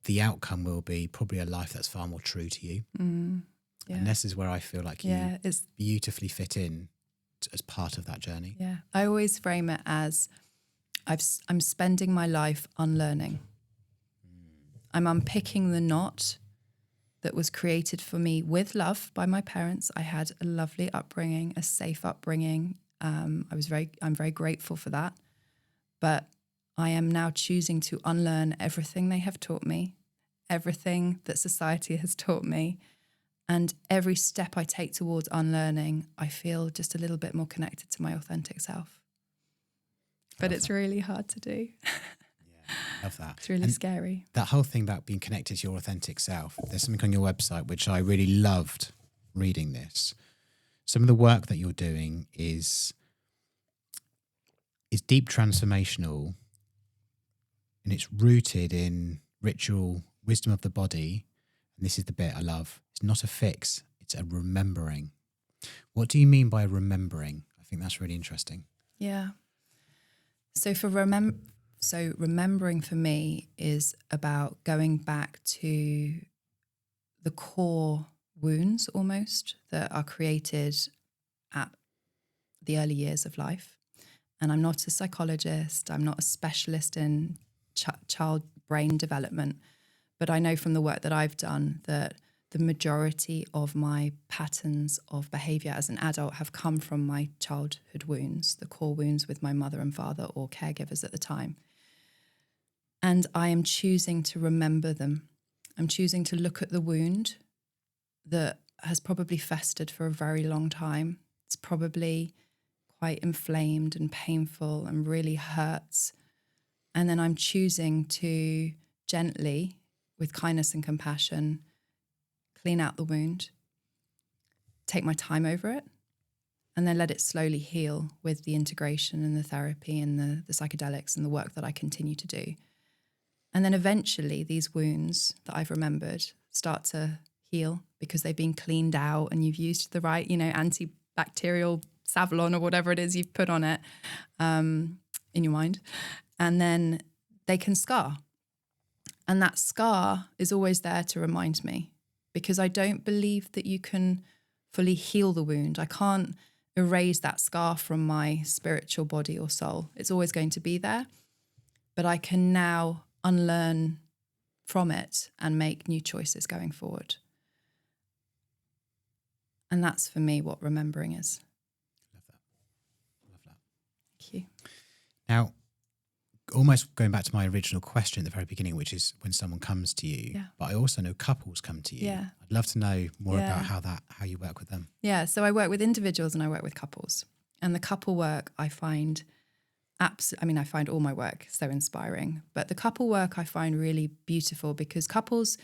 The outcome will be probably a life that's far more true to you. Yeah. And this is where I feel like you beautifully fit in as part of that journey. Yeah. I always frame it as I'm spending my life unlearning. I'm unpicking the knot that was created for me with love by my parents. I had a lovely upbringing, a safe upbringing. I'm very grateful for that. But I am now choosing to unlearn everything they have taught me, everything that society has taught me. And every step I take towards unlearning, I feel just a little bit more connected to my authentic self. But it's really hard to do. Yeah, I love that. It's really scary. That whole thing about being connected to your authentic self, there's something on your website which I really loved reading this. Some of the work that you're doing is deep transformational, and it's rooted in ritual, wisdom of the body. And this is the bit I love. It's not a fix, it's a remembering. What do you mean by remembering? I think that's really interesting. Yeah. So remembering for me is about going back to the core wounds almost that are created at the early years of life. And I'm not a psychologist, I'm not a specialist in child brain development, but I know from the work that I've done that the majority of my patterns of behaviour as an adult have come from my childhood wounds, the core wounds with my mother and father or caregivers at the time. And I am choosing to remember them. I'm choosing to look at the wound that has probably festered for a very long time. It's probably quite inflamed and painful and really hurts. And then I'm choosing to gently, with kindness and compassion, clean out the wound, take my time over it, and then let it slowly heal with the integration and the therapy and the psychedelics and the work that I continue to do. And then eventually these wounds that I've remembered start to heal because they've been cleaned out and you've used the right, antibacterial Savlon or whatever it is you've put on it in your mind. And then they can scar. And that scar is always there to remind me, because I don't believe that you can fully heal the wound. I can't erase that scar from my spiritual body or soul. It's always going to be there. But I can now unlearn from it and make new choices going forward. And that's for me what remembering is. Love that. Thank you. Now, almost going back to my original question at the very beginning, which is when someone comes to you, but I also know couples come to you. Yeah. I'd love to know more about how you work with them. Yeah, so I work with individuals and I work with couples. And the couple work I find I find all my work so inspiring, but the couple work I find really beautiful because couples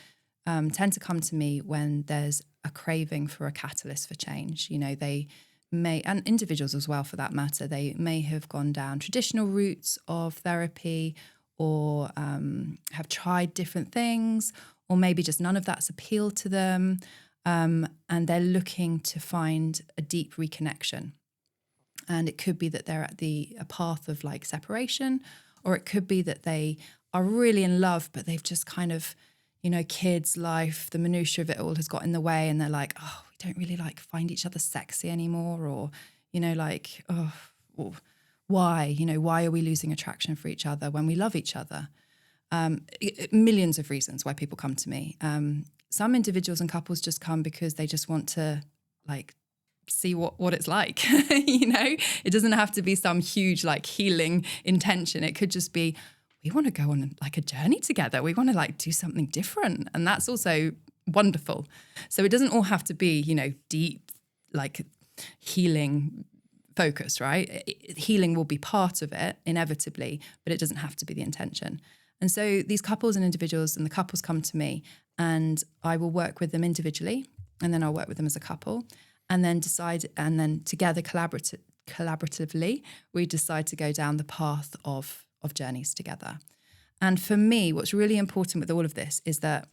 tend to come to me when there's a craving for a catalyst for change. They may, and individuals as well for that matter, they may have gone down traditional routes of therapy or have tried different things, or maybe just none of that's appealed to them. And they're looking to find a deep reconnection. And it could be that they're at a path of like separation, or it could be that they are really in love, but they've just kind of, kids, life, the minutiae of it all has got in the way. And they're like, oh, we don't really find each other sexy anymore. Or, why? Why are we losing attraction for each other when we love each other? Millions of reasons why people come to me. Some individuals and couples just come because they just want to see what it's like. It doesn't have to be some huge healing intention. It could just be, we want to go on a journey together. We want to do something different. And that's also wonderful. So it doesn't all have to be, deep, healing focus, right? Healing will be part of it inevitably, but it doesn't have to be the intention. And so these couples and individuals and the couples come to me and I will work with them individually and then I'll work with them as a couple and then together collaboratively, we decide to go down the path of journeys together. And for me, what's really important with all of this is that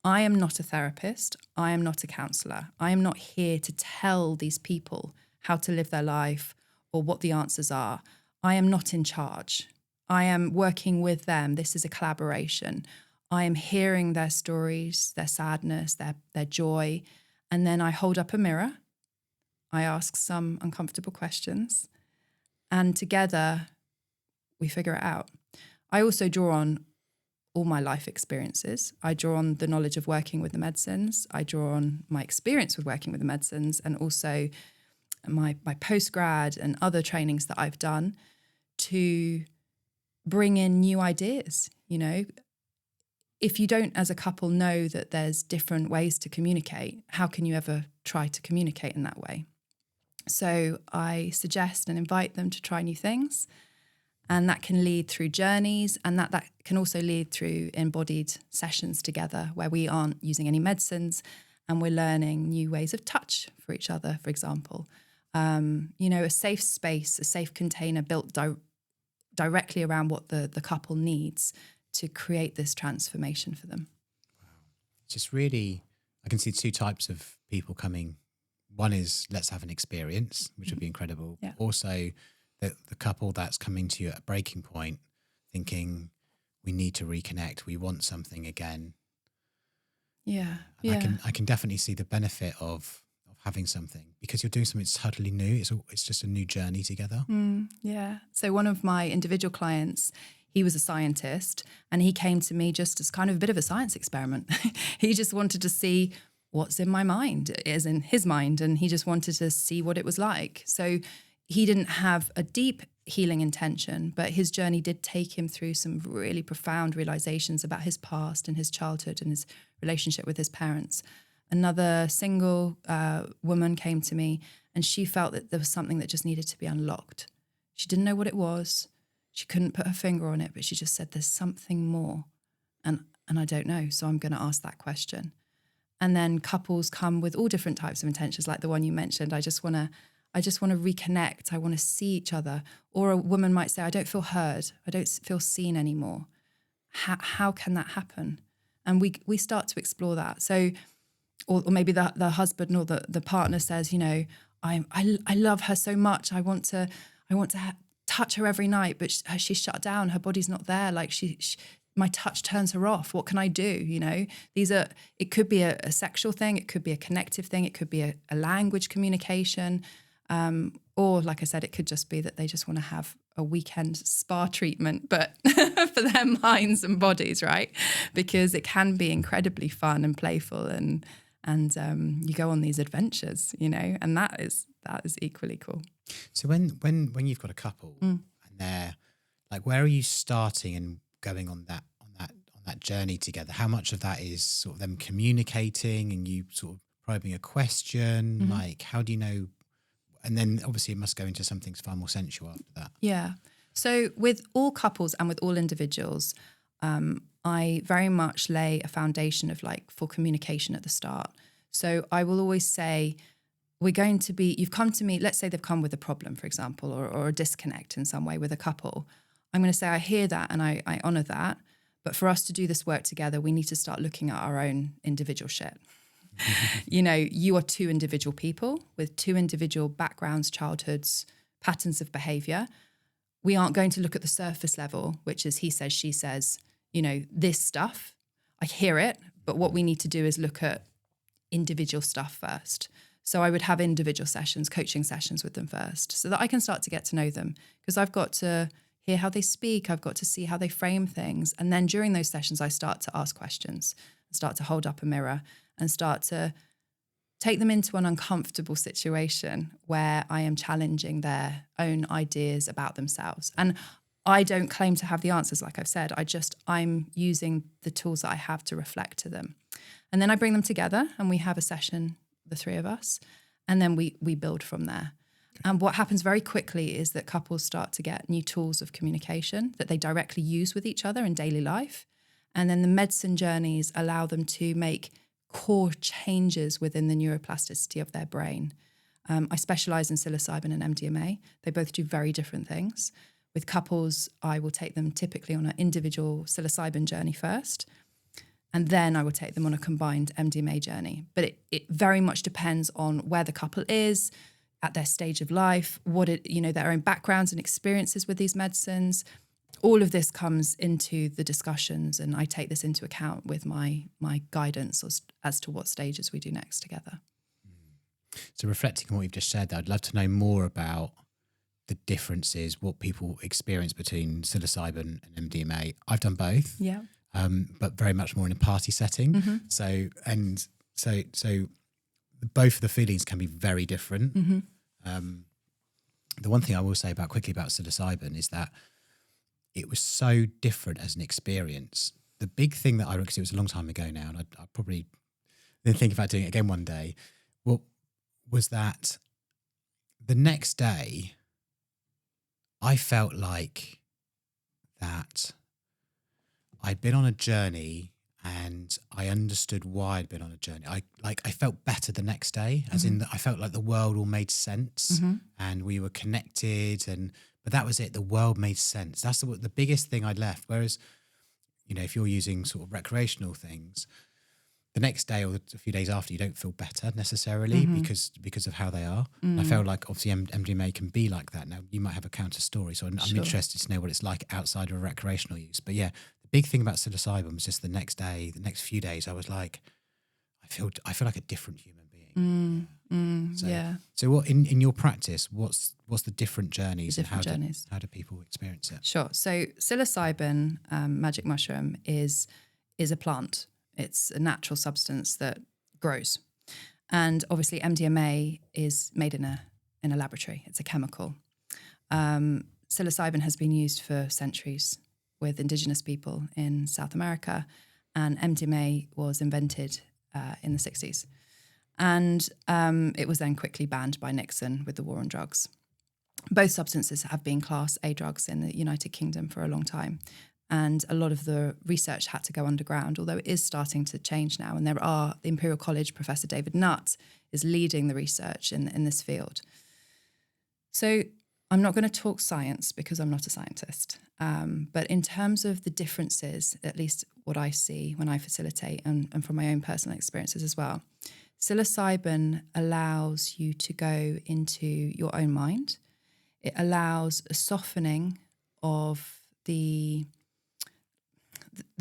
I am not a therapist. I am not a counsellor. I am not here to tell these people how to live their life or what the answers are. I am not in charge. I am working with them. This is a collaboration. I am hearing their stories, their sadness, their joy. And then I hold up a mirror. I ask some uncomfortable questions. And together, we figure it out. I also draw on all my life experiences. I draw on the knowledge of working with the medicines. I draw on my experience with working with the medicines and also my postgrad and other trainings that I've done to bring in new ideas. If you don't, as a couple, know that there's different ways to communicate, how can you ever try to communicate in that way? So I suggest and invite them to try new things. And that can lead through journeys, and that can also lead through embodied sessions together where we aren't using any medicines and we're learning new ways of touch for each other, for example. A safe space, a safe container built directly around what the couple needs to create this transformation for them. Wow. Just really, I can see two types of people coming one is let's have an experience, which would be incredible. Yeah. Also, the couple that's coming to you at a breaking point, thinking we need to reconnect, we want something again. Yeah. And I can definitely see the benefit of having something, because you're doing something that's totally new. It's just a new journey together. Yeah. So one of my individual clients, he was a scientist, and he came to me just as kind of a bit of a science experiment. He just wanted to see what's in my mind, is in his mind, and he just wanted to see what it was like. So he didn't have a deep healing intention, but his journey did take him through some really profound realizations about his past and his childhood and his relationship with his parents. Another single woman came to me, and she felt that there was something that just needed to be unlocked. She didn't know what it was. She couldn't put her finger on it, but she just said, there's something more. And I don't know, so I'm going to ask that question. And then couples come with all different types of intentions, like the one you mentioned. I just want to reconnect. I want to see each other. Or a woman might say, I don't feel heard. I don't feel seen anymore. How can that happen? And we start to explore that. So, or maybe the husband or the partner says, you know, I love her so much. I want to touch her every night, but she's shut down. Her body's not there. Like my touch turns her off. What can I do? You know, it could be a sexual thing. It could be a connective thing. It could be a language communication. Or like I said, it could just be that they just want to have a weekend spa treatment, but for their minds and bodies, right? Because it can be incredibly fun and playful, and you go on these adventures, you know, and that is equally cool. So when you've got a couple and they're like, where are you starting and going on that journey together? How much of that is sort of them communicating and you sort of probing a question? Like, how do you know? And then obviously it must go into something far more sensual after that. Yeah. So with all couples and with all individuals, I very much lay a foundation of for communication at the start. So I will always say, you've come to me, let's say they've come with a problem, for example, or a disconnect in some way with a couple. I'm going to say, I hear that and I honor that. But for us to do this work together, we need to start looking at our own individual shit. You know, you are two individual people with two individual backgrounds, childhoods, patterns of behavior. We aren't going to look at the surface level, which is he says, she says, you know, this stuff. I hear it, but what we need to do is look at individual stuff first. So I would have individual sessions, coaching sessions with them first, so that I can start to get to know them, because I've got to hear how they speak. I've got to see how they frame things. And then during those sessions, I start to ask questions, start to hold up a mirror and start to take them into an uncomfortable situation where I am challenging their own ideas about themselves. And I don't claim to have the answers, like I've said. I'm using the tools that I have to reflect to them. And then I bring them together and we have a session, the three of us, and then we build from there. Okay. And what happens very quickly is that couples start to get new tools of communication that they directly use with each other in daily life. And then the medicine journeys allow them to make core changes within the neuroplasticity of their brain. I specialise in psilocybin and MDMA. They both do very different things. With couples, I will take them typically on an individual psilocybin journey first, and then I will take them on a combined MDMA journey. But it very much depends on where the couple is at their stage of life, their own backgrounds and experiences with these medicines. All of this comes into the discussions, and I take this into account with my guidance as to what stages we do next together. So reflecting on what you've just said, I'd love to know more about the differences, what people experience between psilocybin and MDMA. I've done both, but very much more in a party setting. Mm-hmm. So both of the feelings can be very different. Mm-hmm. The one thing I will say quickly about psilocybin is that it was so different as an experience. The big thing that because it was a long time ago now, and I probably didn't think about doing it again one day, was that the next day I felt like that I'd been on a journey and I understood why I'd been on a journey. I felt better the next day, as in that I felt like the world all made sense and we were connected, but that was it. The world made sense. That's the biggest thing I'd left. Whereas, you know, if you're using sort of recreational things, the next day or a few days after, you don't feel better necessarily because of how they are. And I felt like obviously MDMA can be like that. Now you might have a counter story, so I'm interested to know what it's like outside of recreational use. But yeah, the big thing about psilocybin was just the next day, the next few days, I was like, I feel like a different human being. So what in your practice, what's the different journeys and how do people experience it? Sure. So psilocybin, magic mushroom, is a plant. It's a natural substance that grows. And obviously MDMA is made in a laboratory. It's a chemical. Psilocybin has been used for centuries with indigenous people in South America, and MDMA was invented in the 60s. And it was then quickly banned by Nixon with the war on drugs. Both substances have been Class A drugs in the United Kingdom for a long time. And a lot of the research had to go underground, although it is starting to change now. And the Imperial College Professor David Nutt is leading the research in this field. So I'm not going to talk science because I'm not a scientist. But in terms of the differences, at least what I see when I facilitate and from my own personal experiences as well, psilocybin allows you to go into your own mind. It allows a softening of the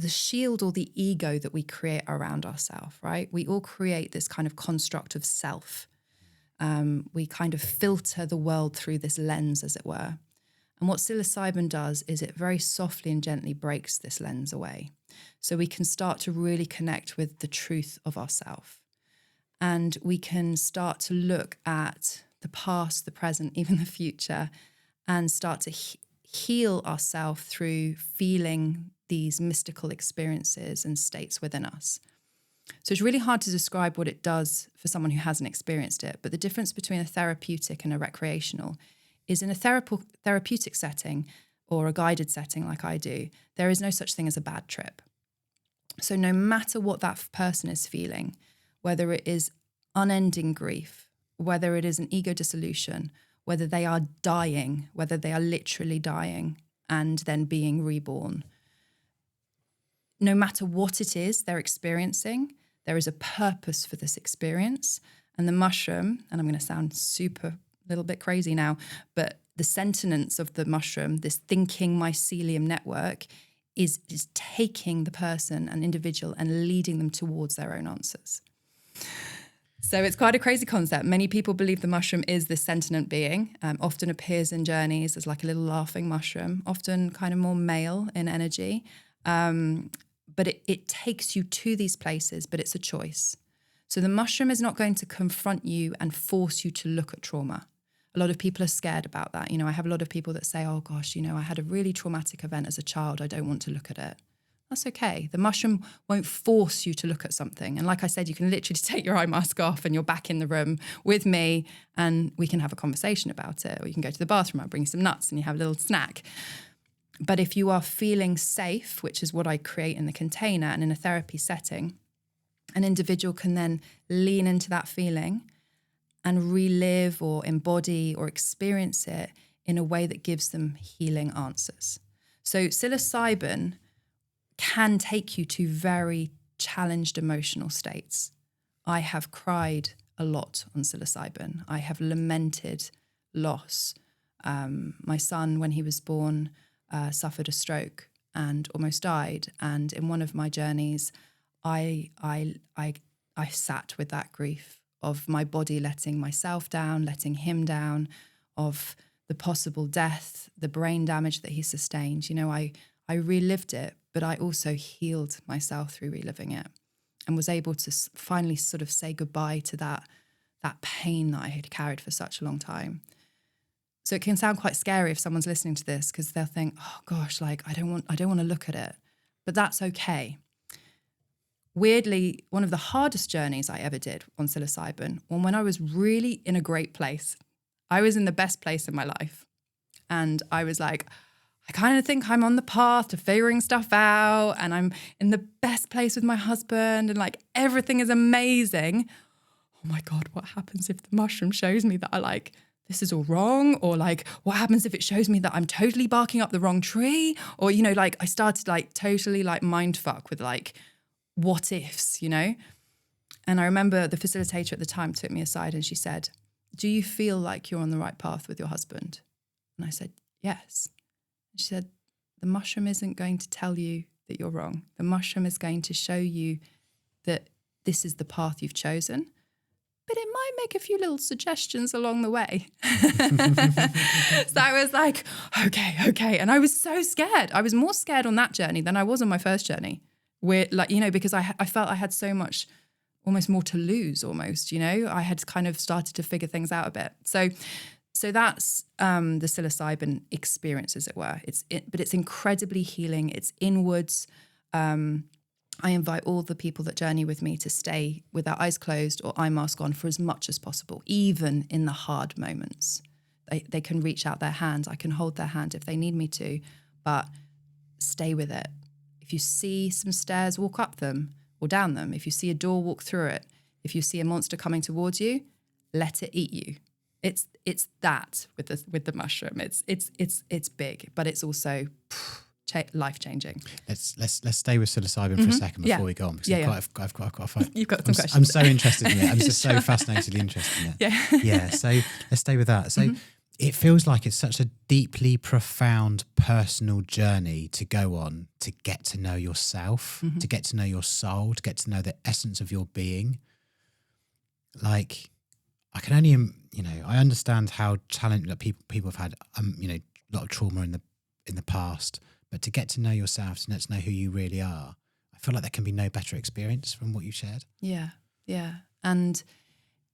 shield or the ego that we create around ourselves, right? We all create this kind of construct of self. We kind of filter the world through this lens, as it were. And what psilocybin does is it very softly and gently breaks this lens away. So we can start to really connect with the truth of ourselves. And we can start to look at the past, the present, even the future, and start to heal ourselves through feeling these mystical experiences and states within us. So it's really hard to describe what it does for someone who hasn't experienced it. But the difference between a therapeutic and a recreational is in a therapeutic setting or a guided setting like I do, there is no such thing as a bad trip. So no matter what that person is feeling, whether it is unending grief, whether it is an ego dissolution, whether they are dying, whether they are literally dying and then being reborn, no matter what it is they're experiencing, there is a purpose for this experience. And the mushroom, and I'm going to sound a little bit crazy now, but the sentience of the mushroom, this thinking mycelium network, is taking the person, an individual, and leading them towards their own answers. So it's quite a crazy concept. Many people believe the mushroom is this sentient being, often appears in journeys as like a little laughing mushroom, often kind of more male in energy. But it takes you to these places, but it's a choice. So the mushroom is not going to confront you and force you to look at trauma. A lot of people are scared about that. I have a lot of people that say, oh gosh, I had a really traumatic event as a child. I don't want to look at it. That's okay. The mushroom won't force you to look at something. And like I said, you can literally take your eye mask off and you're back in the room with me and we can have a conversation about it. Or you can go to the bathroom, I'll bring you some nuts and you have a little snack. But if you are feeling safe, which is what I create in the container and in a therapy setting, an individual can then lean into that feeling and relive or embody or experience it in a way that gives them healing answers. So psilocybin can take you to very challenged emotional states. I have cried a lot on psilocybin. I have lamented loss. My son, when he was born, suffered a stroke and almost died. And in one of my journeys, I sat with that grief of my body letting myself down, letting him down, of the possible death, the brain damage that he sustained. I relived it, but I also healed myself through reliving it and was able to finally sort of say goodbye to that pain that I had carried for such a long time. So it can sound quite scary if someone's listening to this because they'll think, oh gosh, like I don't want to look at it, but that's okay. Weirdly, one of the hardest journeys I ever did on psilocybin was when I was really in a great place. I was in the best place in my life. And I was like, I kind of think I'm on the path to figuring stuff out and I'm in the best place with my husband and like everything is amazing. Oh my God, what happens if the mushroom shows me that this is all wrong? Or like, what happens if it shows me that I'm totally barking up the wrong tree? Or, I started totally mind fuck with what ifs, And I remember the facilitator at the time took me aside and she said, "Do you feel like you're on the right path with your husband?" And I said, "Yes." And she said, "The mushroom isn't going to tell you that you're wrong. The mushroom is going to show you that this is the path you've chosen, but it might make a few little suggestions along the way." So I was like, okay. And I was so scared. I was more scared on that journey than I was on my first journey. Where, like, because I felt I had so much, almost more to lose almost, I had kind of started to figure things out a bit. So that's the psilocybin experience, as it were. But it's incredibly healing. It's inwards. I invite all the people that journey with me to stay with their eyes closed or eye mask on for as much as possible, even in the hard moments. They can reach out their hand. I can hold their hand if they need me to, but stay with it. If you see some stairs, walk up them or down them. If you see a door, walk through it. If you see a monster coming towards you, let it eat you. It's that with the mushroom. It's big, but it's also life changing. Let's stay with psilocybin for a second before we go on, because I've got to find. You've got some questions. I'm so interested in it. I'm just so fascinatingly interested in it. Yeah. So let's stay with that. So it feels like it's such a deeply profound personal journey to go on, to get to know yourself, to get to know your soul, to get to know the essence of your being. Like, I can only, I understand how challenging that people have had, a lot of trauma in the past, but to get to know yourself, to get to know who you really are, I feel like there can be no better experience from what you shared. Yeah. And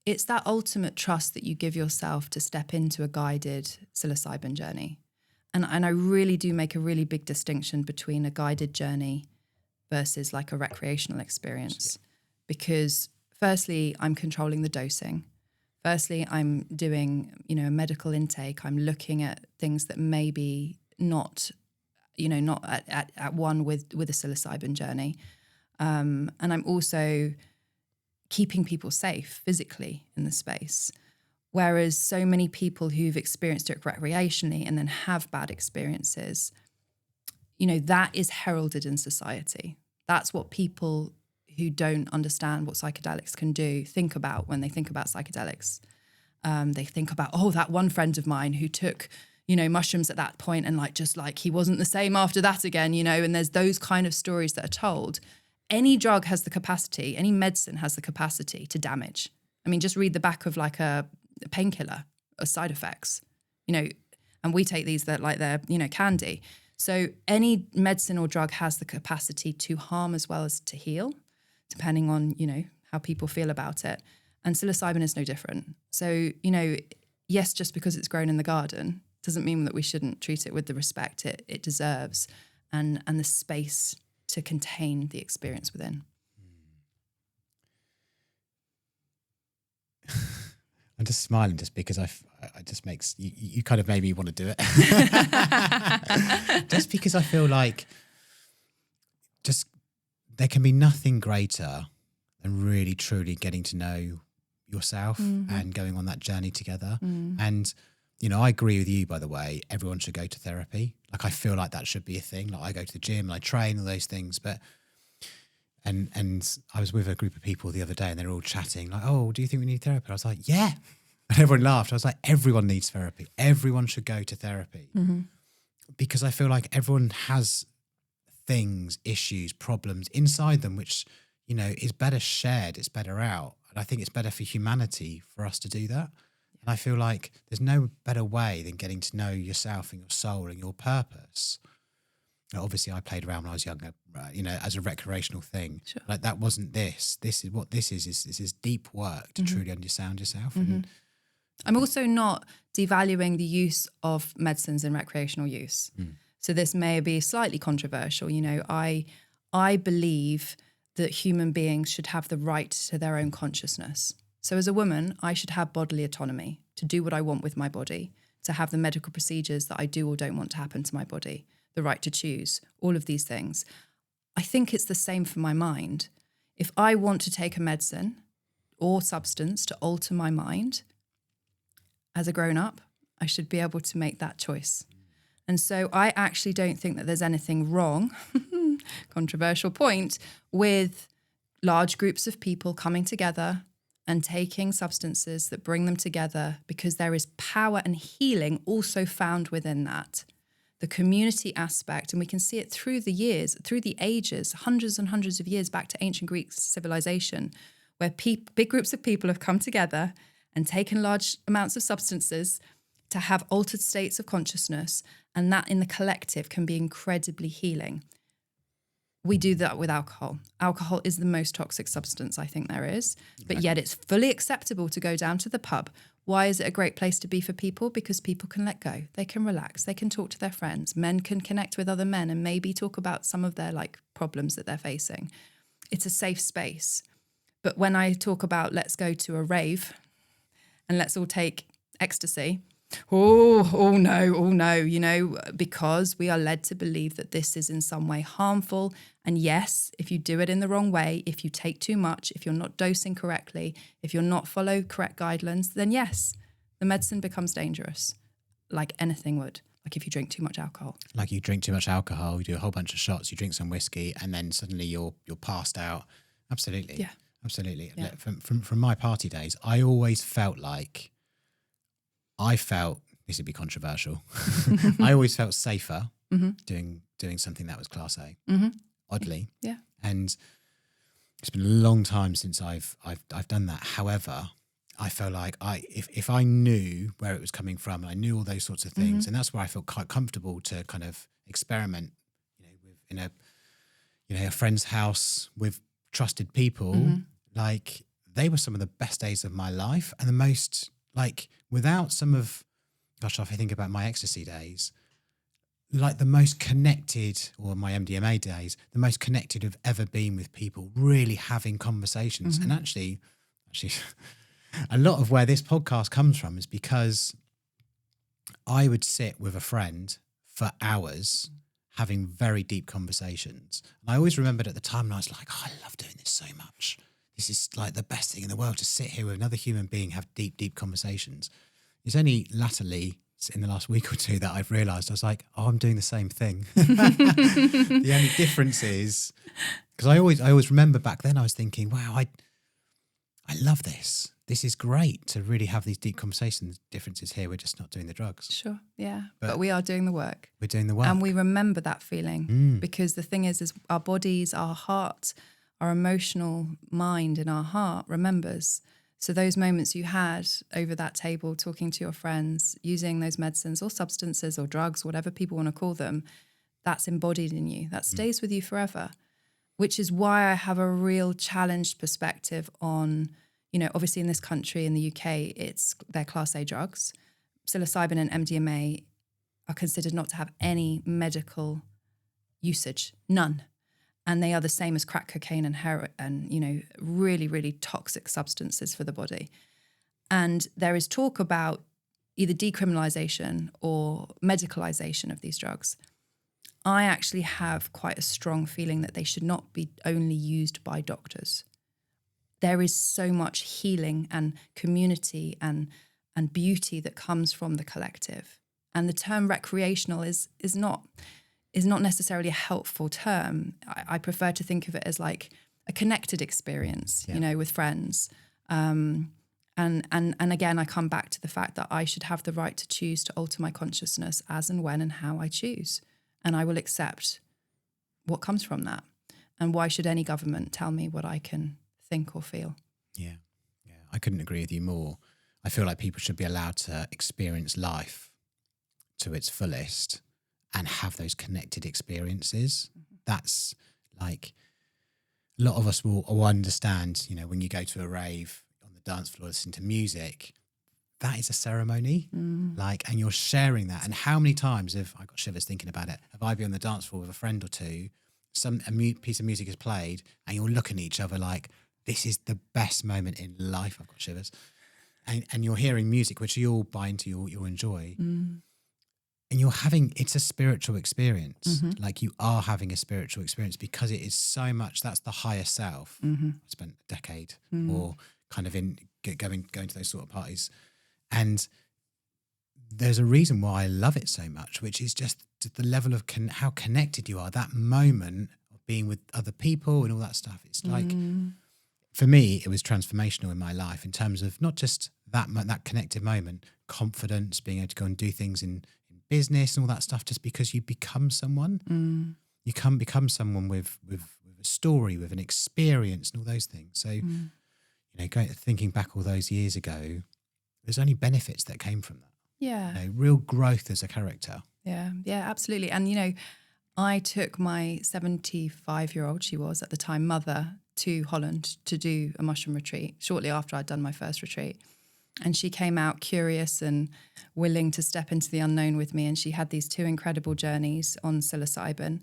it's that ultimate trust that you give yourself to step into a guided psilocybin journey. And I really do make a really big distinction between a guided journey versus like a recreational experience. Because firstly, I'm controlling the dosing. Firstly, I'm doing, a medical intake. I'm looking at things that maybe not at one with a psilocybin journey. And I'm also keeping people safe physically in the space. Whereas so many people who've experienced it recreationally and then have bad experiences, that is heralded in society. That's what people who don't understand what psychedelics can do think about when they think about psychedelics. They think about, that one friend of mine who took, mushrooms at that point and he wasn't the same after that again, and there's those kind of stories that are told. Any drug has the capacity, any medicine has the capacity to damage. I mean, just read the back of like a painkiller or side effects, and we take these that like they're, candy. So any medicine or drug has the capacity to harm as well as to heal, depending on, how people feel about it. And psilocybin is no different. So, yes, just because it's grown in the garden doesn't mean that we shouldn't treat it with the respect it deserves and the space to contain the experience within. I'm just smiling just because I just makes you kind of made me want to do it. Just because I feel like there can be nothing greater than really truly getting to know yourself and going on that journey together. And I agree with you, by the way. Everyone should go to therapy. Like, I feel like that should be a thing. Like, I go to the gym and I train, all those things. But and I was with a group of people the other day and they're all chatting like, "Oh, do you think we need therapy?" I was like, "Yeah." And everyone laughed. I was like, everyone needs therapy. Everyone should go to therapy. Because I feel like everyone has things, issues, problems inside them, which, is better shared. It's better out. And I think it's better for humanity for us to do that. And I feel like there's no better way than getting to know yourself and your soul and your purpose. Now, obviously, I played around when I was younger, as a recreational thing. Sure. Like, that wasn't this. This is what this is. This is deep work to truly understand yourself. And I'm also not devaluing the use of medicines in recreational use. So this may be slightly controversial. I believe that human beings should have the right to their own consciousness. So as a woman, I should have bodily autonomy to do what I want with my body, to have the medical procedures that I do or don't want to happen to my body, the right to choose, all of these things. I think it's the same for my mind. If I want to take a medicine or substance to alter my mind, as a grown-up, I should be able to make that choice. And so I actually don't think that there's anything wrong, controversial point, with large groups of people coming together and taking substances that bring them together, because there is power and healing also found within that. The community aspect, and we can see it through the years, through the ages, hundreds and hundreds of years back to ancient Greek civilization, where big groups of people have come together and taken large amounts of substances to have altered states of consciousness, and that in the collective can be incredibly healing. We do that with alcohol. Alcohol is the most toxic substance I think there is, but yet it's fully acceptable to go down to the pub. Why is it a great place to be for people? Because people can let go. They can relax. They can talk to their friends. Men can connect with other men and maybe talk about some of their problems that they're facing. It's a safe space. But when I talk about let's go to a rave and let's all take ecstasy, oh no, because we are led to believe that this is in some way harmful. And yes, if you do it in the wrong way, if you take too much, if you're not dosing correctly, if you're not follow correct guidelines, then yes, the medicine becomes dangerous, like anything would. Like if you drink too much alcohol. Like you drink too much alcohol, you do a whole bunch of shots, you drink some whiskey, and then suddenly you're passed out. Absolutely. Yeah. Absolutely. Yeah. From my party days, I always felt this would be controversial. I always felt safer doing something that was Class A. Oddly, Yeah. And it's been a long time since I've done that. However, I felt like if I knew where it was coming from, and I knew all those sorts of things, and that's where I felt quite comfortable to kind of experiment, in a friend's house with trusted people. Like they were some of the best days of my life, and the most without some of, gosh, if I think about my ecstasy days, like the most connected, or my MDMA days, the most connected I've ever been with people, really having conversations. And actually, a lot of where this podcast comes from is because I would sit with a friend for hours having very deep conversations. And I always remembered at the time, and I was like, oh, I love doing this so much. This is like the best thing in the world, to sit here with another human being, have deep, deep conversations. It's only latterly, in the last week or two, that I've realised I was like, oh, I'm doing the same thing. The only difference is, because I always remember back then I was thinking, wow, I love this. This is great to really have these deep conversations. Difference is here, we're just not doing the drugs. Sure, yeah. But we are doing the work. We're doing the work. And we remember that feeling because the thing is our bodies, our heart, our emotional mind in our heart remembers. So those moments you had over that table talking to your friends, using those medicines or substances or drugs, whatever people want to call them, that's embodied in you. That stays with you forever, which is why I have a real challenged perspective on, obviously in this country, in the UK, they're Class A drugs. Psilocybin and MDMA are considered not to have any medical usage, none. And they are the same as crack cocaine and heroin and, really, really toxic substances for the body. And there is talk about either decriminalisation or medicalisation of these drugs. I actually have quite a strong feeling that they should not be only used by doctors. There is so much healing and community and beauty that comes from the collective. And the term recreational is not necessarily a helpful term. I prefer to think of it as like a connected experience, with friends. And again, I come back to the fact that I should have the right to choose to alter my consciousness as and when and how I choose. And I will accept what comes from that. And why should any government tell me what I can think or feel? Yeah. I couldn't agree with you more. I feel like people should be allowed to experience life to its fullest and have those connected experiences. That's like, a lot of us will understand, when you go to a rave on the dance floor, listen to music, that is a ceremony, and you're sharing that. And how many times have I got shivers thinking about it? Have I been on the dance floor with a friend or two, piece of music is played, and you're looking at each other like, this is the best moment in life. I've got shivers. And you're hearing music, which you all buy into, you'll enjoy. And it's a spiritual experience. Like you are having a spiritual experience because it is so much, that's the higher self. I spent a decade or kind of going to those sort of parties. And there's a reason why I love it so much, which is just the level of how connected you are. That moment of being with other people and all that stuff. It's like, for me, it was transformational in my life in terms of not just that connective moment, confidence, being able to go and do things in business and all that stuff, just because you become someone. You can become someone with a story, with an experience and all those things. So, you know, thinking back all those years ago, there's only benefits that came from that. Yeah. You know, real growth as a character. Yeah, absolutely. And, you know, I took my 75-year-old, she was at the time, mother to Holland to do a mushroom retreat shortly after I'd done my first retreat. And she came out curious and willing to step into the unknown with me. And she had these 2 incredible journeys on psilocybin.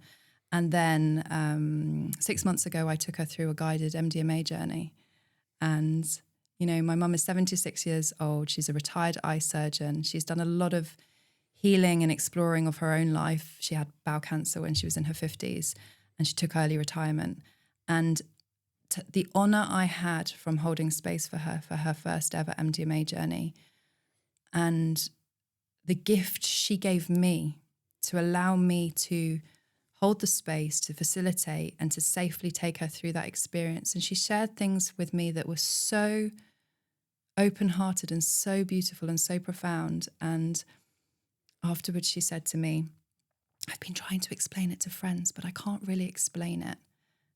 And then 6 months ago, I took her through a guided MDMA journey. And, you know, my mum is 76 years old. She's a retired eye surgeon. She's done a lot of healing and exploring of her own life. She had bowel cancer when she was in her 50s and she took early retirement. And the honour I had from holding space for her first ever MDMA journey, and the gift she gave me to allow me to hold the space, to facilitate and to safely take her through that experience. And she shared things with me that were so open-hearted and so beautiful and so profound. And afterwards she said to me, I've been trying to explain it to friends, but I can't really explain it.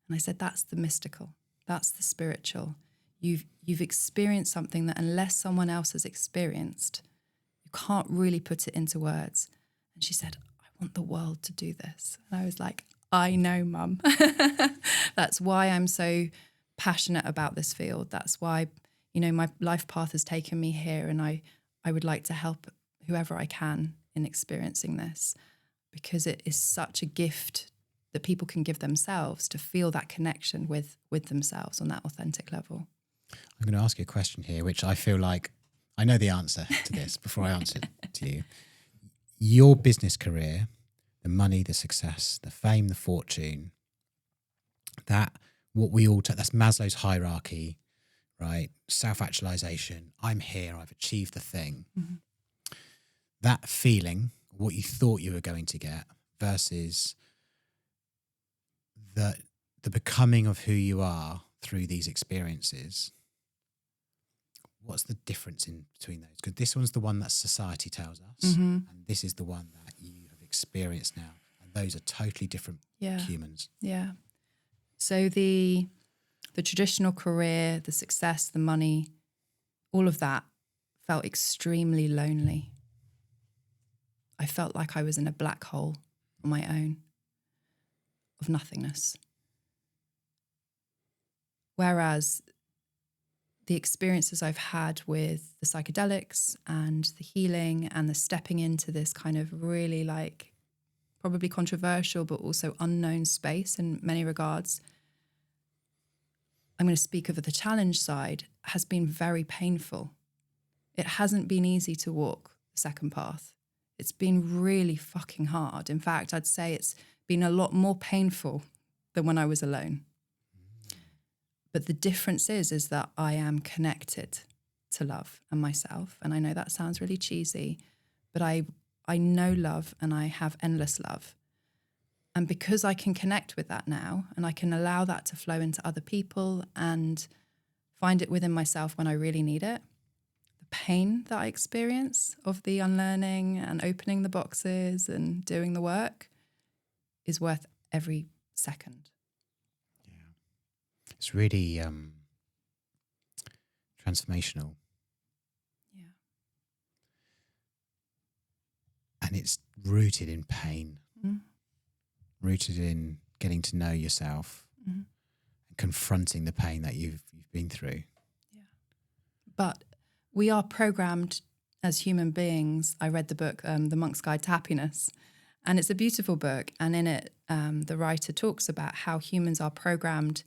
And I said, that's the mystical. That's the spiritual. You've experienced something that unless someone else has experienced, you can't really put it into words. And she said, I want the world to do this. And I was like, I know, Mum. That's why I'm so passionate about this field. That's why, you know, my life path has taken me here, and I would like to help whoever I can in experiencing this, because it is such a gift that people can give themselves to feel that connection with themselves on that authentic level. I'm going to ask you a question here, which I feel like I know the answer to this before I answer it to you. Your business career, the money, the success, the fame, the fortune, that what we all that's Maslow's hierarchy, right? Self-actualization. I'm here. I've achieved the thing. Mm-hmm. That feeling, what you thought you were going to get versus the becoming of who you are through these experiences. What's the difference in between those? Because this one's the one that society tells us, and this is the one that you have experienced now. And those are totally different humans. Yeah. So the traditional career, the success, the money, all of that felt extremely lonely. I felt like I was in a black hole on my own of nothingness. Whereas the experiences I've had with the psychedelics and the healing and the stepping into this kind of really like probably controversial but also unknown space in many regards, I'm going to speak of the challenge side, has been very painful. It hasn't been easy to walk the second path. It's been really fucking hard. In fact, I'd say it's been a lot more painful than when I was alone. But the difference is that I am connected to love and myself. And I know that sounds really cheesy, but I know love and I have endless love. And because I can connect with that now and I can allow that to flow into other people and find it within myself when I really need it, the pain that I experience of the unlearning and opening the boxes and doing the work is worth every second. It's really transformational. Yeah. And it's rooted in pain, rooted in getting to know yourself and confronting the pain that you've been through. Yeah. But we are programmed as human beings. I read the book, The Monk's Guide to Happiness, and it's a beautiful book. And in it, the writer talks about how humans are programmed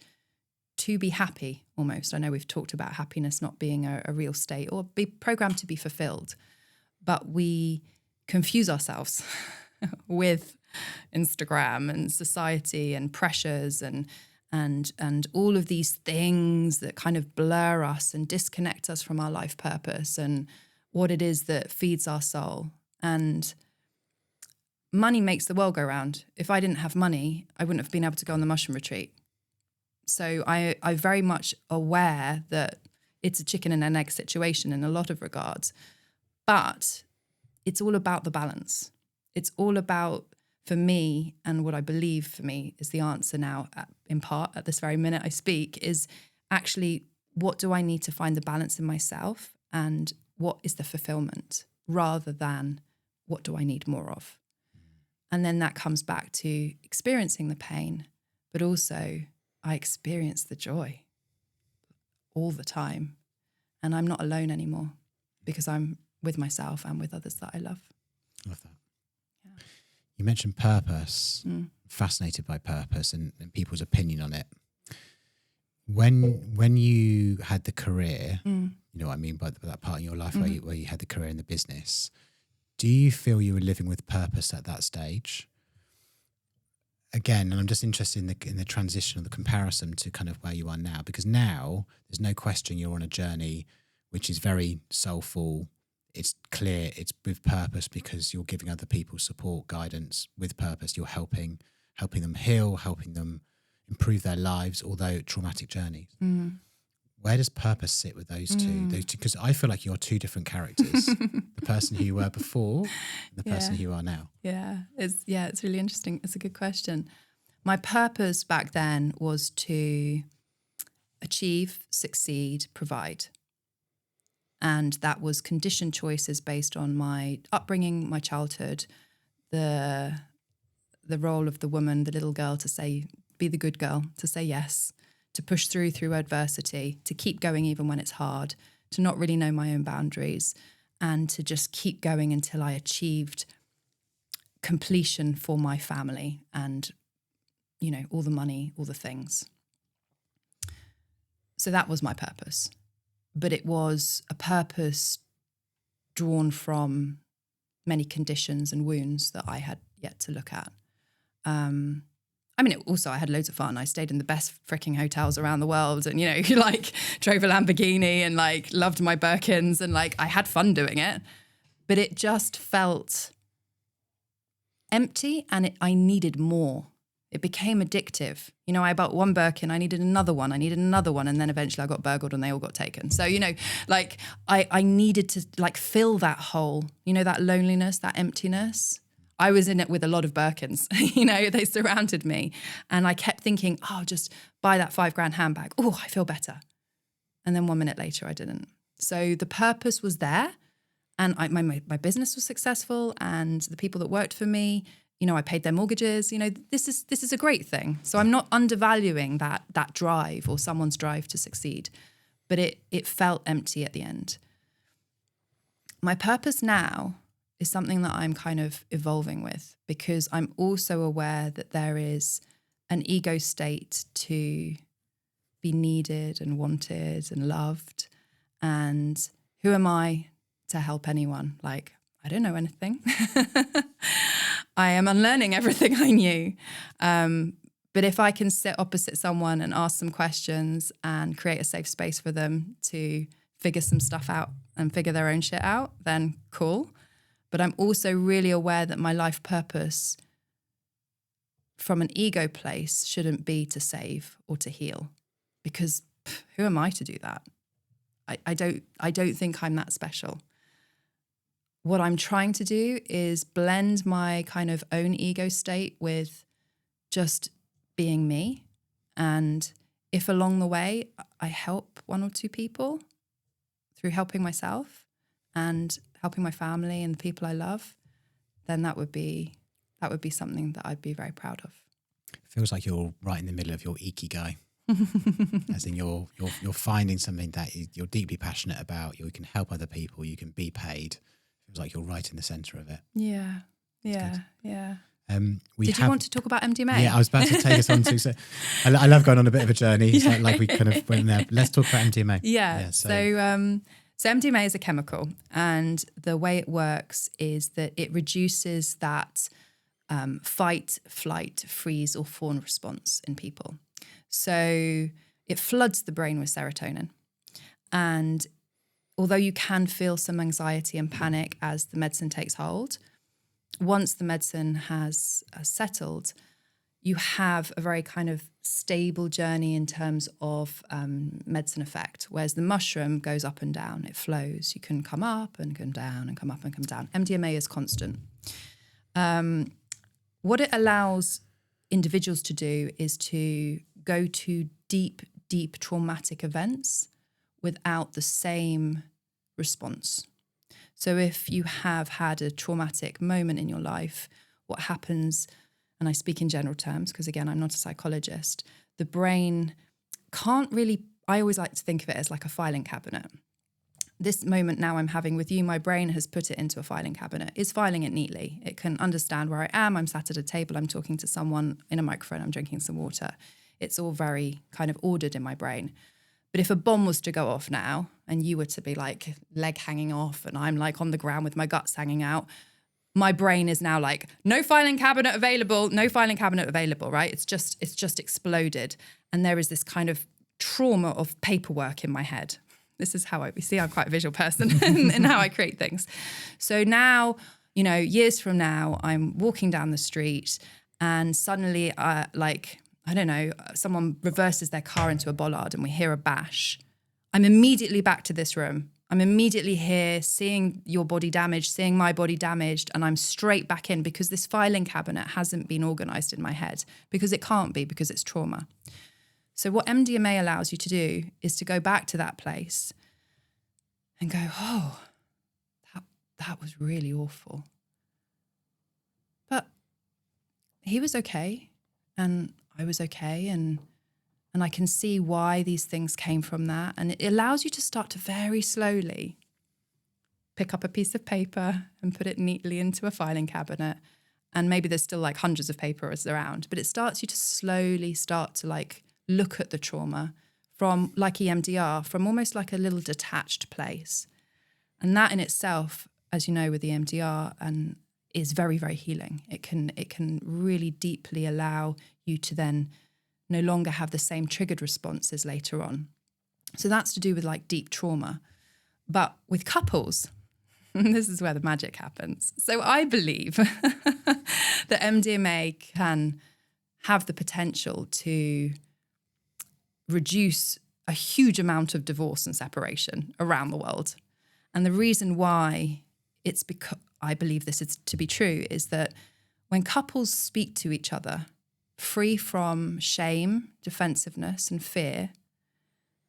to be happy almost. I know we've talked about happiness not being a real state or be programmed to be fulfilled, but we confuse ourselves with Instagram and society and pressures and all of these things that kind of blur us and disconnect us from our life purpose and what it is that feeds our soul. And money makes the world go round. If I didn't have money, I wouldn't have been able to go on the mushroom retreat. So I'm very much aware that it's a chicken and an egg situation in a lot of regards. But it's all about the balance. It's all about, for me, and what I believe for me is the answer now, in part, at this very minute I speak, is actually, what do I need to find the balance in myself, and what is the fulfillment, rather than what do I need more of? And then that comes back to experiencing the pain, but also I experience the joy all the time. And I'm not alone anymore because I'm with myself and with others that I love. Love that. Yeah. You mentioned purpose, fascinated by purpose and people's opinion on it. When you had the career, you know what I mean by that part in your life where you had the career in the business, do you feel you were living with purpose at that stage? Again, and I'm just interested in the transition or the comparison to kind of where you are now, because now there's no question you're on a journey which is very soulful. It's clear, it's with purpose, because you're giving other people support, guidance with purpose. You're helping them heal, helping them improve their lives, although traumatic journeys. Where does purpose sit with those two? Because I feel like you're two different characters: the person who you were before, and the person who you are now. It's really interesting. It's a good question. My purpose back then was to achieve, succeed, provide. And that was conditioned choices based on my upbringing, my childhood, the role of the woman, the little girl, to say, be the good girl, to say yes, to push through adversity, to keep going even when it's hard, to not really know my own boundaries, and to just keep going until I achieved completion for my family and, you know, all the money, all the things. So that was my purpose. But it was a purpose drawn from many conditions and wounds that I had yet to look at. I had loads of fun. I stayed in the best freaking hotels around the world, and, you know, like drove a Lamborghini and like loved my Birkins, and like I had fun doing it, but it just felt empty, and I needed more. It became addictive. You know, I bought one Birkin, I needed another one, and then eventually I got burgled and they all got taken. So, you know, like I needed to like fill that hole, you know, that loneliness, that emptiness. I was in it with a lot of Birkins, you know, they surrounded me. And I kept thinking, oh, just buy that $5,000 handbag. Oh, I feel better. And then 1 minute later, I didn't. So the purpose was there, and my business was successful, and the people that worked for me, you know, I paid their mortgages. You know, this is a great thing. So I'm not undervaluing that drive or someone's drive to succeed, but it felt empty at the end. My purpose now is something that I'm kind of evolving with, because I'm also aware that there is an ego state to be needed and wanted and loved. And who am I to help anyone? Like, I don't know anything. I am unlearning everything I knew. But if I can sit opposite someone and ask some questions and create a safe space for them to figure some stuff out and figure their own shit out, then cool. But I'm also really aware that my life purpose from an ego place shouldn't be to save or to heal, because who am I to do that? I don't think I'm that special. What I'm trying to do is blend my kind of own ego state with just being me. And if along the way I help one or two people through helping myself and helping my family and the people I love, then that would be something that I'd be very proud of. It feels like you're right in the middle of your ikigai. As in you're finding something that you're deeply passionate about, you can help other people, you can be paid. Feels like you're right in the centre of it. Yeah. Did You want to talk about MDMA? Yeah, I was about to take us on to. So I love going on a bit of a journey. It's like we kind of went there. Let's talk about MDMA. So MDMA is a chemical, and the way it works is that it reduces that fight, flight, freeze, or fawn response in people. So it floods the brain with serotonin, and although you can feel some anxiety and panic as the medicine takes hold, once the medicine has settled, you have a very kind of stable journey in terms of medicine effect, whereas the mushroom goes up and down. It flows. You can come up and come down and come up and come down. MDMA is constant. What it allows individuals to do is to go to deep, deep traumatic events without the same response. So if you have had a traumatic moment in your life, what happens, and I speak in general terms because, again, I'm not a psychologist, the brain can't really, I always like to think of it as like a filing cabinet. This moment now I'm having with you, my brain has put it into a filing cabinet. It's filing it neatly. It can understand where I am. I'm sat at a table. I'm talking to someone in a microphone. I'm drinking some water. It's all very kind of ordered in my brain. But if a bomb was to go off now and you were to be like leg hanging off and I'm like on the ground with my guts hanging out, my brain is now like, no filing cabinet available, no filing cabinet available, right? It's just exploded. And there is this kind of trauma of paperwork in my head. This is how I'm quite a visual person in how I create things. So now, you know, years from now, I'm walking down the street and suddenly I don't know, someone reverses their car into a bollard and we hear a bash. I'm immediately back to this room. I'm immediately here seeing your body damaged, seeing my body damaged, and I'm straight back in because this filing cabinet hasn't been organised in my head because it can't be because it's trauma. So what MDMA allows you to do is to go back to that place and go, oh, that was really awful. But he was okay and I was okay and I can see why these things came from that. And it allows you to start to very slowly pick up a piece of paper and put it neatly into a filing cabinet. And maybe there's still like hundreds of papers around, but it starts you to slowly start to like look at the trauma from like EMDR, from almost like a little detached place. And that in itself, as you know, with EMDR, and is very, very healing. It can really deeply allow you to then no longer have the same triggered responses later on. So that's to do with like deep trauma. But with couples, this is where the magic happens. So I believe that MDMA can have the potential to reduce a huge amount of divorce and separation around the world. And the reason why it's because I believe this is to be true is that when couples speak to each other free from shame, defensiveness, and fear,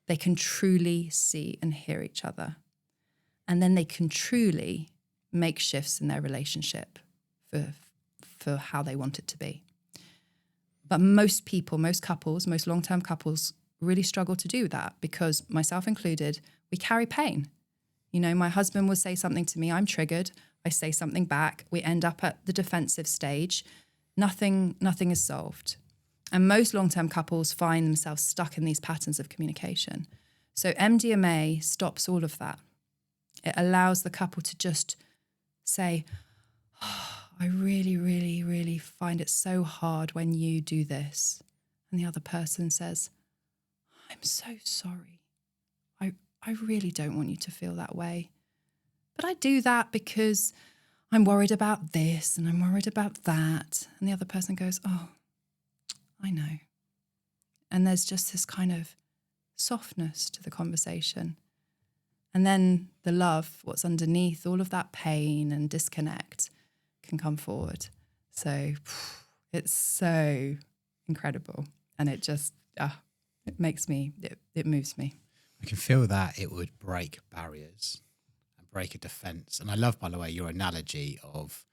they can truly see and hear each other. And then they can truly make shifts in their relationship for how they want it to be. But most people, most couples, most long-term couples really struggle to do that because, myself included, we carry pain. You know, my husband will say something to me, I'm triggered, I say something back, we end up at the defensive stage, nothing is solved. And most long-term couples find themselves stuck in these patterns of communication. So MDMA stops all of that. It allows the couple to just say, oh, I really, really, really find it so hard when you do this. And the other person says, I'm so sorry. I really don't want you to feel that way. But I do that because I'm worried about this and I'm worried about that. And the other person goes, oh, I know. And there's just this kind of softness to the conversation. And then the love, what's underneath all of that pain and disconnect can come forward. So it's so incredible. And it just, it makes me, it moves me. I can feel that it would break barriers and break a defence. And I love, by the way, your analogy of,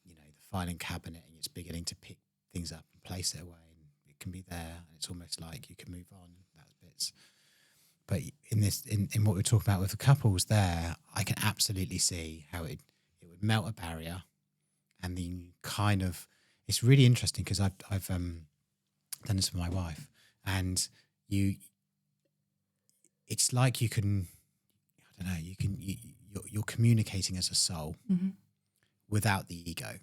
you know, the filing cabinet and it's beginning to pick things up and place it away. And it can be there and it's almost like you can move on. That's bits. But in what we're talking about with the couples there, I can absolutely see how it would melt a barrier. And the kind of, it's really interesting because I've done this with my wife, and it's like you can, I don't know, you're communicating as a soul without the ego.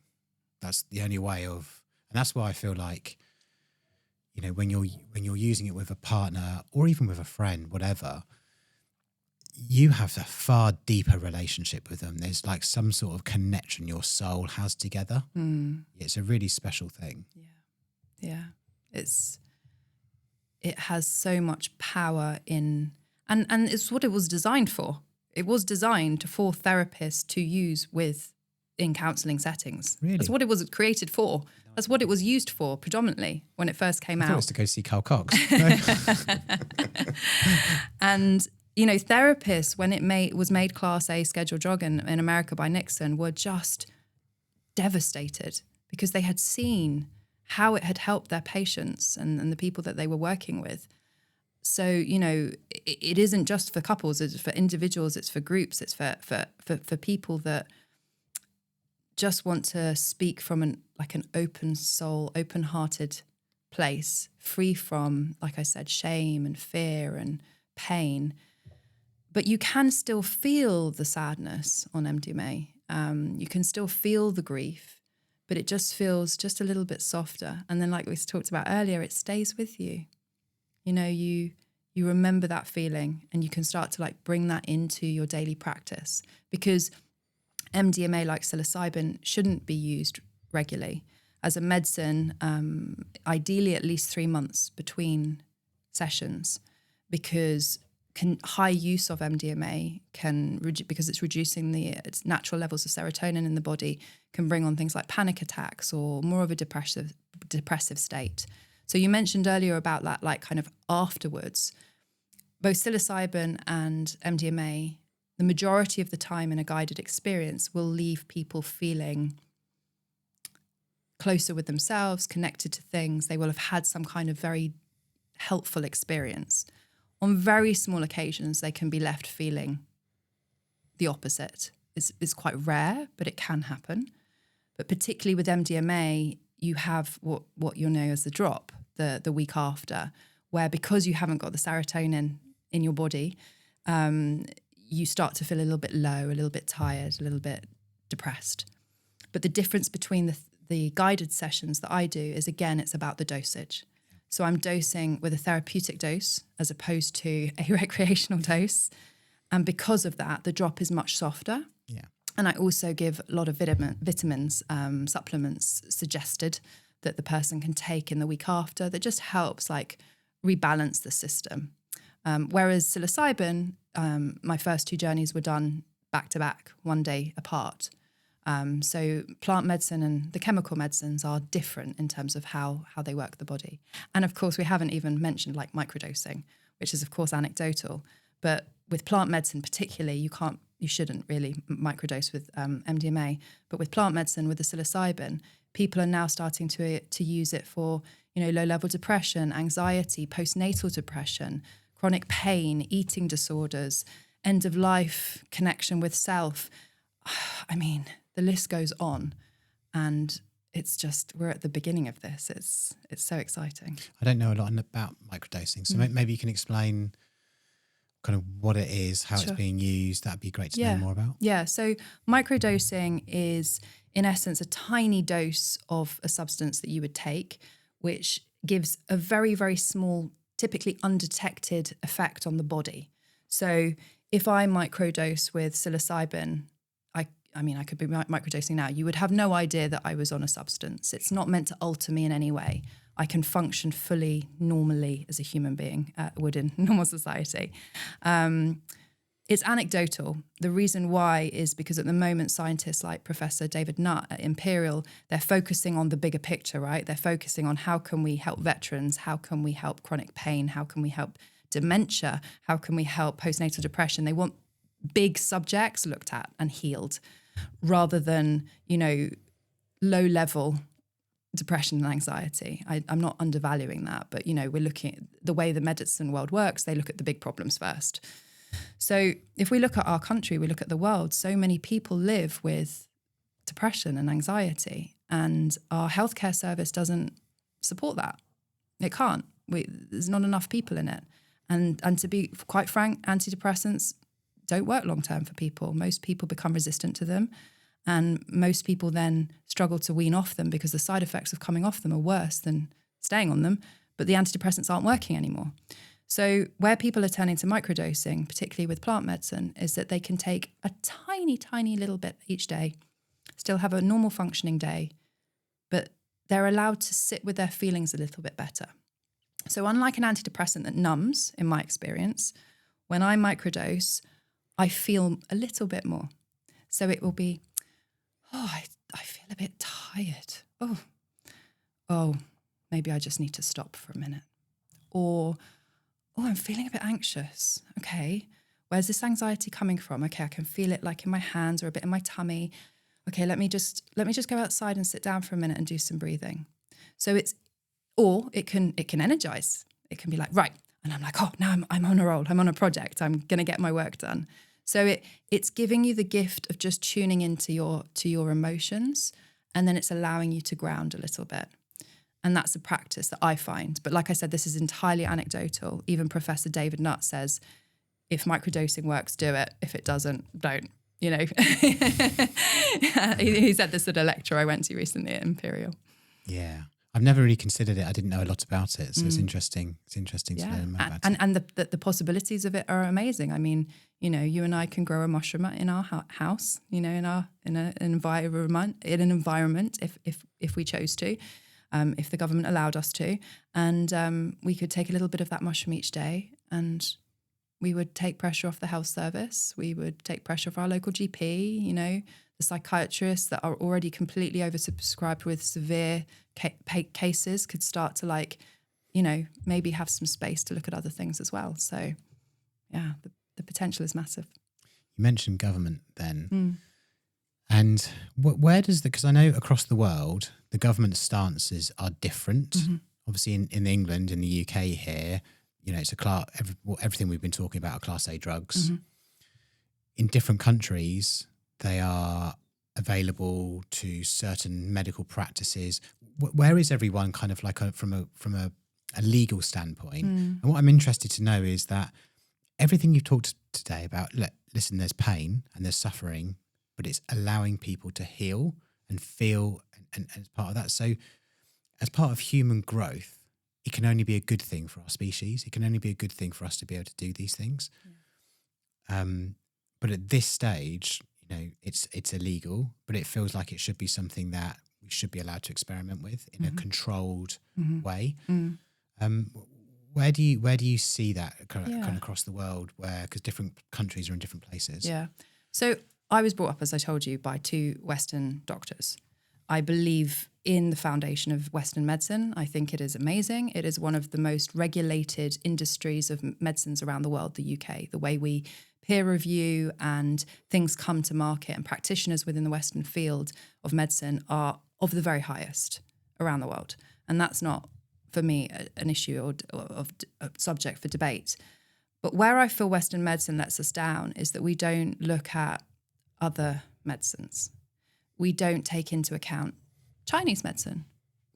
That's the only way of, and that's why I feel like, you know, when you're using it with a partner or even with a friend, whatever, you have a far deeper relationship with them. There's like some sort of connection your soul has together. It's a really special thing. Yeah. It has so much power in, and it's what it was designed for. It was designed for therapists to use in counselling settings. Really? That's what it was created for. That's what it was used for predominantly when it first came I thought it out. was to go see Carl Cox. And, therapists, when it was made Class A scheduled drug in America by Nixon, were just devastated because they had seen how it had helped their patients and the people that they were working with. So, it isn't just for couples, it's for individuals, it's for groups, it's for people that just want to speak from an open soul, open-hearted place, free from, like I said, shame and fear and pain. But you can still feel the sadness on MDMA. You can still feel the grief, but it just feels just a little bit softer. And then, like we talked about earlier, it stays with you. You remember that feeling, and you can start to bring that into your daily practice, because MDMA, like psilocybin, shouldn't be used regularly. As a medicine, ideally at least 3 months between sessions, because high use of MDMA because it's reducing its natural levels of serotonin in the body, can bring on things like panic attacks or more of a depressive state. So you mentioned earlier about that, kind of afterwards. Both psilocybin and MDMA, the majority of the time in a guided experience, will leave people feeling closer with themselves, connected to things. They will have had some kind of very helpful experience. On very small occasions, they can be left feeling the opposite. It's quite rare, but it can happen. But particularly with MDMA, you have what you'll know as the drop, the week after, where because you haven't got the serotonin in your body, you start to feel a little bit low, a little bit tired, a little bit depressed. But the difference between the guided sessions that I do is, again, it's about the dosage. So I'm dosing with a therapeutic dose as opposed to a recreational dose. And because of that, the drop is much softer. Yeah. And I also give a lot of vitamins, supplements suggested that the person can take in the week after that just helps rebalance the system. Whereas psilocybin, my first 2 journeys were done back to back, 1 day apart. So plant medicine and the chemical medicines are different in terms of how they work the body. And of course, we haven't even mentioned microdosing, which is of course anecdotal. But with plant medicine particularly, you shouldn't really microdose with MDMA. But with plant medicine, with the psilocybin, people are now starting to use it for low-level depression, anxiety, postnatal depression, chronic pain, eating disorders, end-of-life connection with self. I mean, the list goes on, and we're at the beginning of this. It's so exciting. I don't know a lot about microdosing, so maybe you can explain kind of what it is, how it's being used. That'd be great to know more about. Yeah, so microdosing is, in essence, a tiny dose of a substance that you would take, which gives a very, very small, typically undetected effect on the body. So if I microdose with psilocybin, I could be microdosing now. You would have no idea that I was on a substance. It's not meant to alter me in any way. I can function fully normally as a human being would in normal society. It's anecdotal. The reason why is because at the moment, scientists like Professor David Nutt at Imperial, they're focusing on the bigger picture, right? They're focusing on how can we help veterans? How can we help chronic pain? How can we help dementia? How can we help postnatal depression? They want big subjects looked at and healed, rather than, low-level depression and anxiety. I'm not undervaluing that, but, we're looking at the way the medicine world works. They look at the big problems first. So if we look at our country, we look at the world, so many people live with depression and anxiety, and our healthcare service doesn't support that. It can't. There's not enough people in it. And to be quite frank, antidepressants don't work long-term for people. Most people become resistant to them, and most people then struggle to wean off them because the side effects of coming off them are worse than staying on them, but the antidepressants aren't working anymore. So where people are turning to microdosing, particularly with plant medicine, is that they can take a tiny, tiny little bit each day, still have a normal functioning day, but they're allowed to sit with their feelings a little bit better. So unlike an antidepressant that numbs, in my experience, when I microdose, I feel a little bit more. So it will be, I feel a bit tired. Oh, maybe I just need to stop for a minute. Or, I'm feeling a bit anxious. Okay, where's this anxiety coming from? Okay, I can feel it like in my hands or a bit in my tummy. Okay, let me just go outside and sit down for a minute and do some breathing. So it can energize. It can be like, right. And I'm like, oh, now I'm on a roll. I'm on a project. I'm going to get my work done. So it's giving you the gift of just tuning into your emotions, and then it's allowing you to ground a little bit. And that's a practice that I find. But like I said, this is entirely anecdotal. Even Professor David Nutt says, if microdosing works, do it. If it doesn't, don't. You know, he said this at a lecture I went to recently at Imperial. Yeah. I've never really considered it. I didn't know a lot about it. So it's interesting. It's interesting to learn more about it. And the possibilities of it are amazing. I mean, you know, you and I can grow a mushroom in our house, you know, in an environment if we chose to, if the government allowed us to. And we could take a little bit of that mushroom each day, and we would take pressure off the health service. We would take pressure off our local GP, you know, the psychiatrists that are already completely oversubscribed with severe cases could start to, like, you know, maybe have some space to look at other things as well. So, yeah, the potential is massive. You mentioned government then. And where does because I know across the world, the government stances are different. Mm-hmm. Obviously in England, in the UK here, you know, it's everything we've been talking about are Class A drugs. Mm-hmm. In different countries, they are available to certain medical practices. Where is everyone kind of like from a legal standpoint? And what I'm interested to know is that everything you've talked today about, listen, there's pain and there's suffering, but it's allowing people to heal and feel and as part of that. So as part of human growth, it can only be a good thing for our species. It can only be a good thing for us to be able to do these things. Yeah. But at this stage, you know, it's illegal, but it feels like it should be something that we should be allowed to experiment with in a controlled way. Where do you see that kind of across the world? Because different countries are in different places. Yeah. So I was brought up, as I told you, by two Western doctors. I believe in the foundation of Western medicine. I think it is amazing. It is one of the most regulated industries of medicines around the world, the UK. The way we peer review and things come to market and practitioners within the Western field of medicine are of the very highest around the world. And that's not, for me, an issue or a subject for debate. But where I feel Western medicine lets us down is that we don't look at other medicines. We don't take into account Chinese medicine.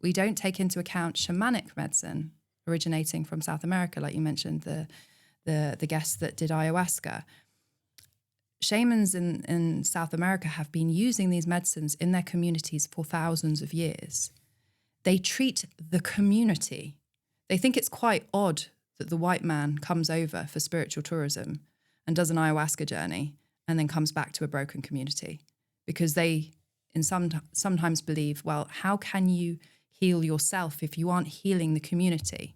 We don't take into account shamanic medicine originating from South America, like you mentioned, the guest that did ayahuasca. Shamans in South America have been using these medicines in their communities for thousands of years. They treat the community. They think it's quite odd that the white man comes over for spiritual tourism and does an ayahuasca journey and then comes back to a broken community, because they sometimes believe, well, how can you heal yourself if you aren't healing the community?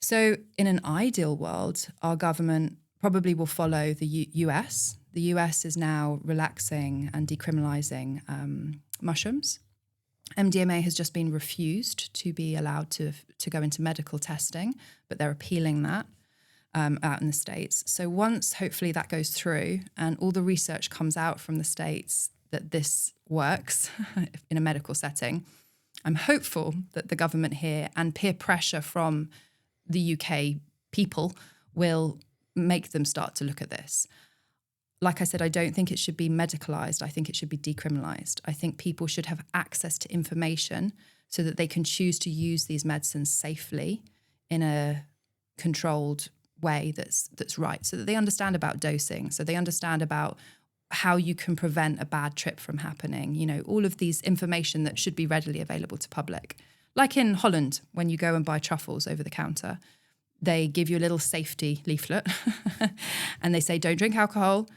So in an ideal world, our government probably will follow the US. The US is now relaxing and decriminalizing mushrooms. MDMA has just been refused to be allowed to go into medical testing, but they're appealing that out in the States. So once, hopefully, that goes through and all the research comes out from the States that this works in a medical setting, I'm hopeful that the government here and peer pressure from the UK people will make them start to look at this. Like I said, I don't think it should be medicalized. I think it should be decriminalized. I think people should have access to information so that they can choose to use these medicines safely in a controlled way that's right, so that they understand about dosing, so they understand about how you can prevent a bad trip from happening. You know, all of these information that should be readily available to public. Like in Holland, when you go and buy truffles over the counter, they give you a little safety leaflet and they say, don't drink alcohol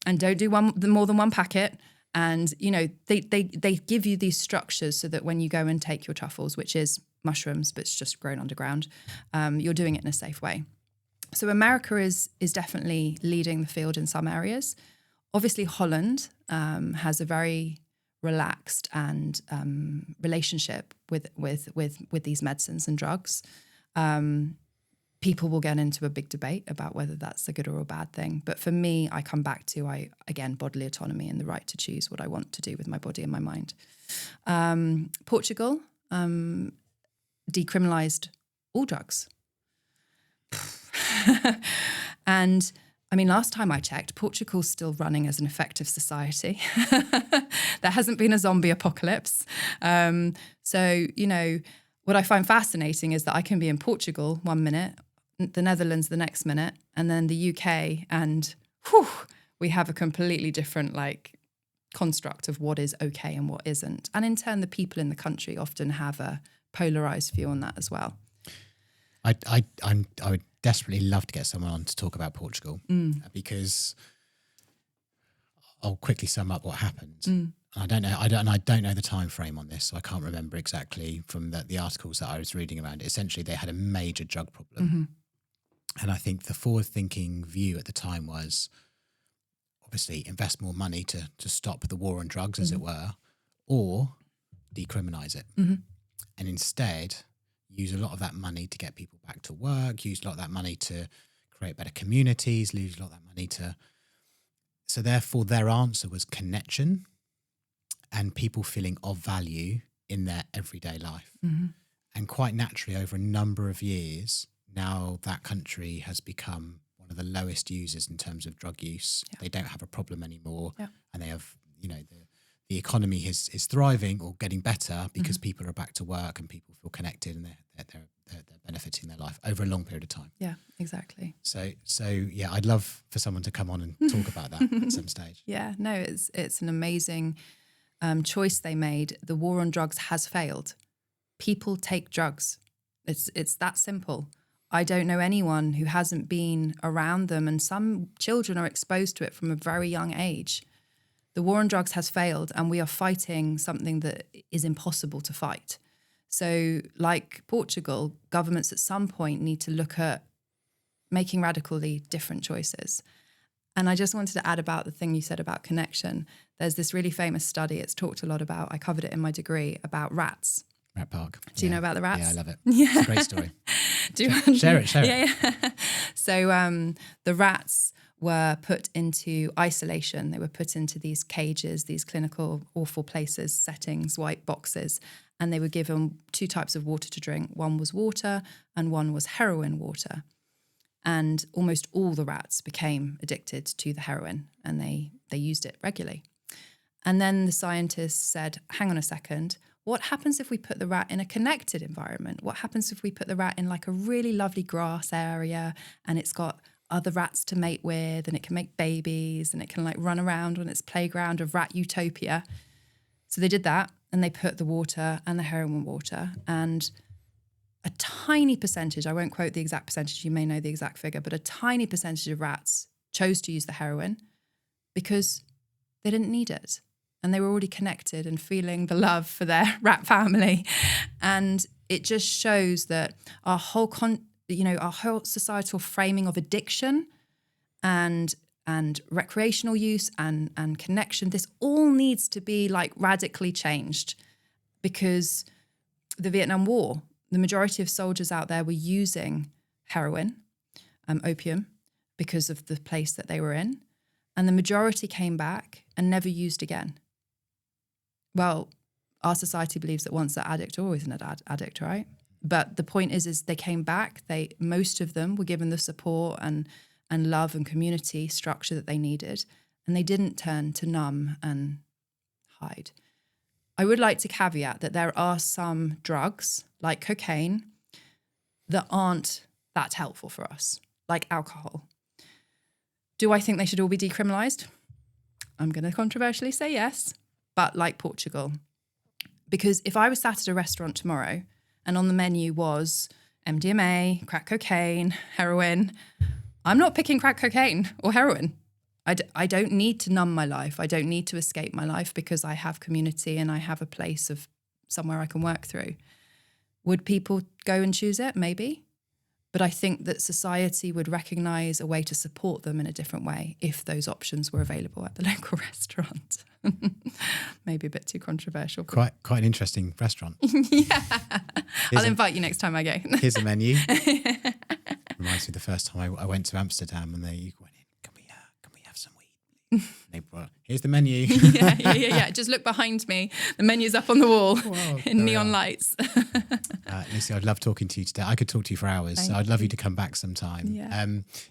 and don't do more than one packet. And, you know, they give you these structures so that when you go and take your truffles, which is mushrooms, but it's just grown underground, you're doing it in a safe way. So America is definitely leading the field in some areas. Obviously, Holland has a very relaxed and relationship with these medicines and drugs. People will get into a big debate about whether that's a good or a bad thing. But for me, I come back to, again, bodily autonomy and the right to choose what I want to do with my body and my mind. Portugal decriminalised all drugs. And I mean, last time I checked, Portugal's still running as an effective society. There hasn't been a zombie apocalypse. So, you know, what I find fascinating is that I can be in Portugal 1 minute, the Netherlands the next minute, and then the UK, and we have a completely different construct of what is okay and what isn't. And in turn, the people in the country often have a polarised view on that as well. I would desperately love to get someone on to talk about Portugal because I'll quickly sum up what happened. I don't know the time frame on this, so I can't remember exactly from the articles that I was reading around it. Essentially, they had a major drug problem, and I think the forward-thinking view at the time was obviously invest more money to stop the war on drugs, as it were, or decriminalise it, and instead use a lot of that money to get people back to work, use a lot of that money to create better communities, use a lot of that money to... So therefore their answer was connection and people feeling of value in their everyday life. And quite naturally, over a number of years, now that country has become one of the lowest users in terms of drug use. Yeah. They don't have a problem anymore. Yeah. And they have, you know, the economy is thriving or getting better because people are back to work and people feel connected and they're benefiting their life over a long period of time. Yeah, exactly. So yeah, I'd love for someone to come on and talk about that at some stage. Yeah, no, it's an amazing choice they made. The war on drugs has failed. People take drugs. It's that simple. I don't know anyone who hasn't been around them, and some children are exposed to it from a very young age. The war on drugs has failed, and we are fighting something that is impossible to fight. So, like Portugal, governments at some point need to look at making radically different choices. And I just wanted to add about the thing you said about connection. There's this really famous study, it's talked a lot about, I covered it in my degree, about rats. Rat Park. Do you know about the rats? Yeah, I love it. Yeah. It's a great story. Share it. Yeah. So the rats were put into isolation. They were put into these cages, these clinical, awful places, settings, white boxes, and they were given 2 types of water to drink. One was water and one was heroin water. And almost all the rats became addicted to the heroin, and they used it regularly. And then the scientists said, hang on a second, what happens if we put the rat in a connected environment? What happens if we put the rat in like a really lovely grass area and it's got other rats to mate with and it can make babies and it can like run around on its playground of rat utopia? So they did that, and they put the water and the heroin water, and a tiny percentage, I won't quote the exact percentage, you may know the exact figure, but a tiny percentage of rats chose to use the heroin because they didn't need it. And they were already connected and feeling the love for their rat family. And it just shows that our whole societal framing of addiction and recreational use and connection, this all needs to be like radically changed, because the Vietnam War, the majority of soldiers out there were using heroin, opium, because of the place that they were in. And the majority came back and never used again. Well, our society believes that once they're addict, always an addict, right? But the point is they came back. Most of them were given the support and love and community structure that they needed, and they didn't turn to numb and hide. I would like to caveat that there are some drugs, like cocaine, that aren't that helpful for us, like alcohol. Do I think they should all be decriminalised? I'm going to controversially say yes, but like Portugal. Because if I was sat at a restaurant tomorrow and on the menu was MDMA, crack cocaine, heroin. I'm not picking crack cocaine or heroin. I don't need to numb my life. I don't need to escape my life because I have community and I have a place of somewhere I can work through. Would people go and choose it? Maybe. But I think that society would recognise a way to support them in a different way if those options were available at the local restaurant. Maybe a bit too controversial. Quite an interesting restaurant. Yeah. I'll invite you next time I go. Here's a menu. Reminds me the first time I went to Amsterdam and they went in, can we have some weed, please? And they brought, here's the menu. Yeah. Just look behind me. The menu's up on the wall. Whoa, in neon lights. Lucy, I'd love talking to you today. I could talk to you for hours. So I'd love you to come back sometime. Yeah.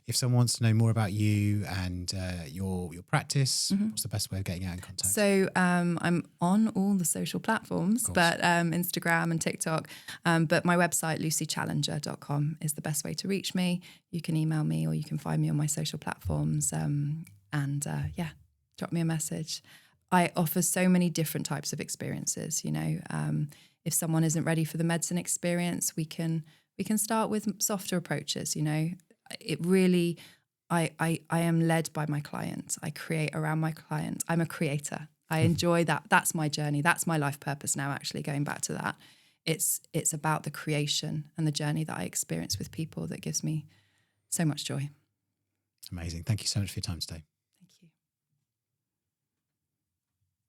If someone wants to know more about you and your practice, what's the best way of getting out in contact? So I'm on all the social platforms, but Instagram and TikTok. But my website, lucychallenger.com, is the best way to reach me. You can email me or you can find me on my social platforms. Drop me a message. I offer so many different types of experiences, you know. If someone isn't ready for the medicine experience, we can start with softer approaches, you know. It really, I am led by my client. I create around my client. I'm a creator. I enjoy that. That's my journey. That's my life purpose now, actually, going back to that. It's about the creation and the journey that I experience with people that gives me so much joy. Amazing. Thank you so much for your time today.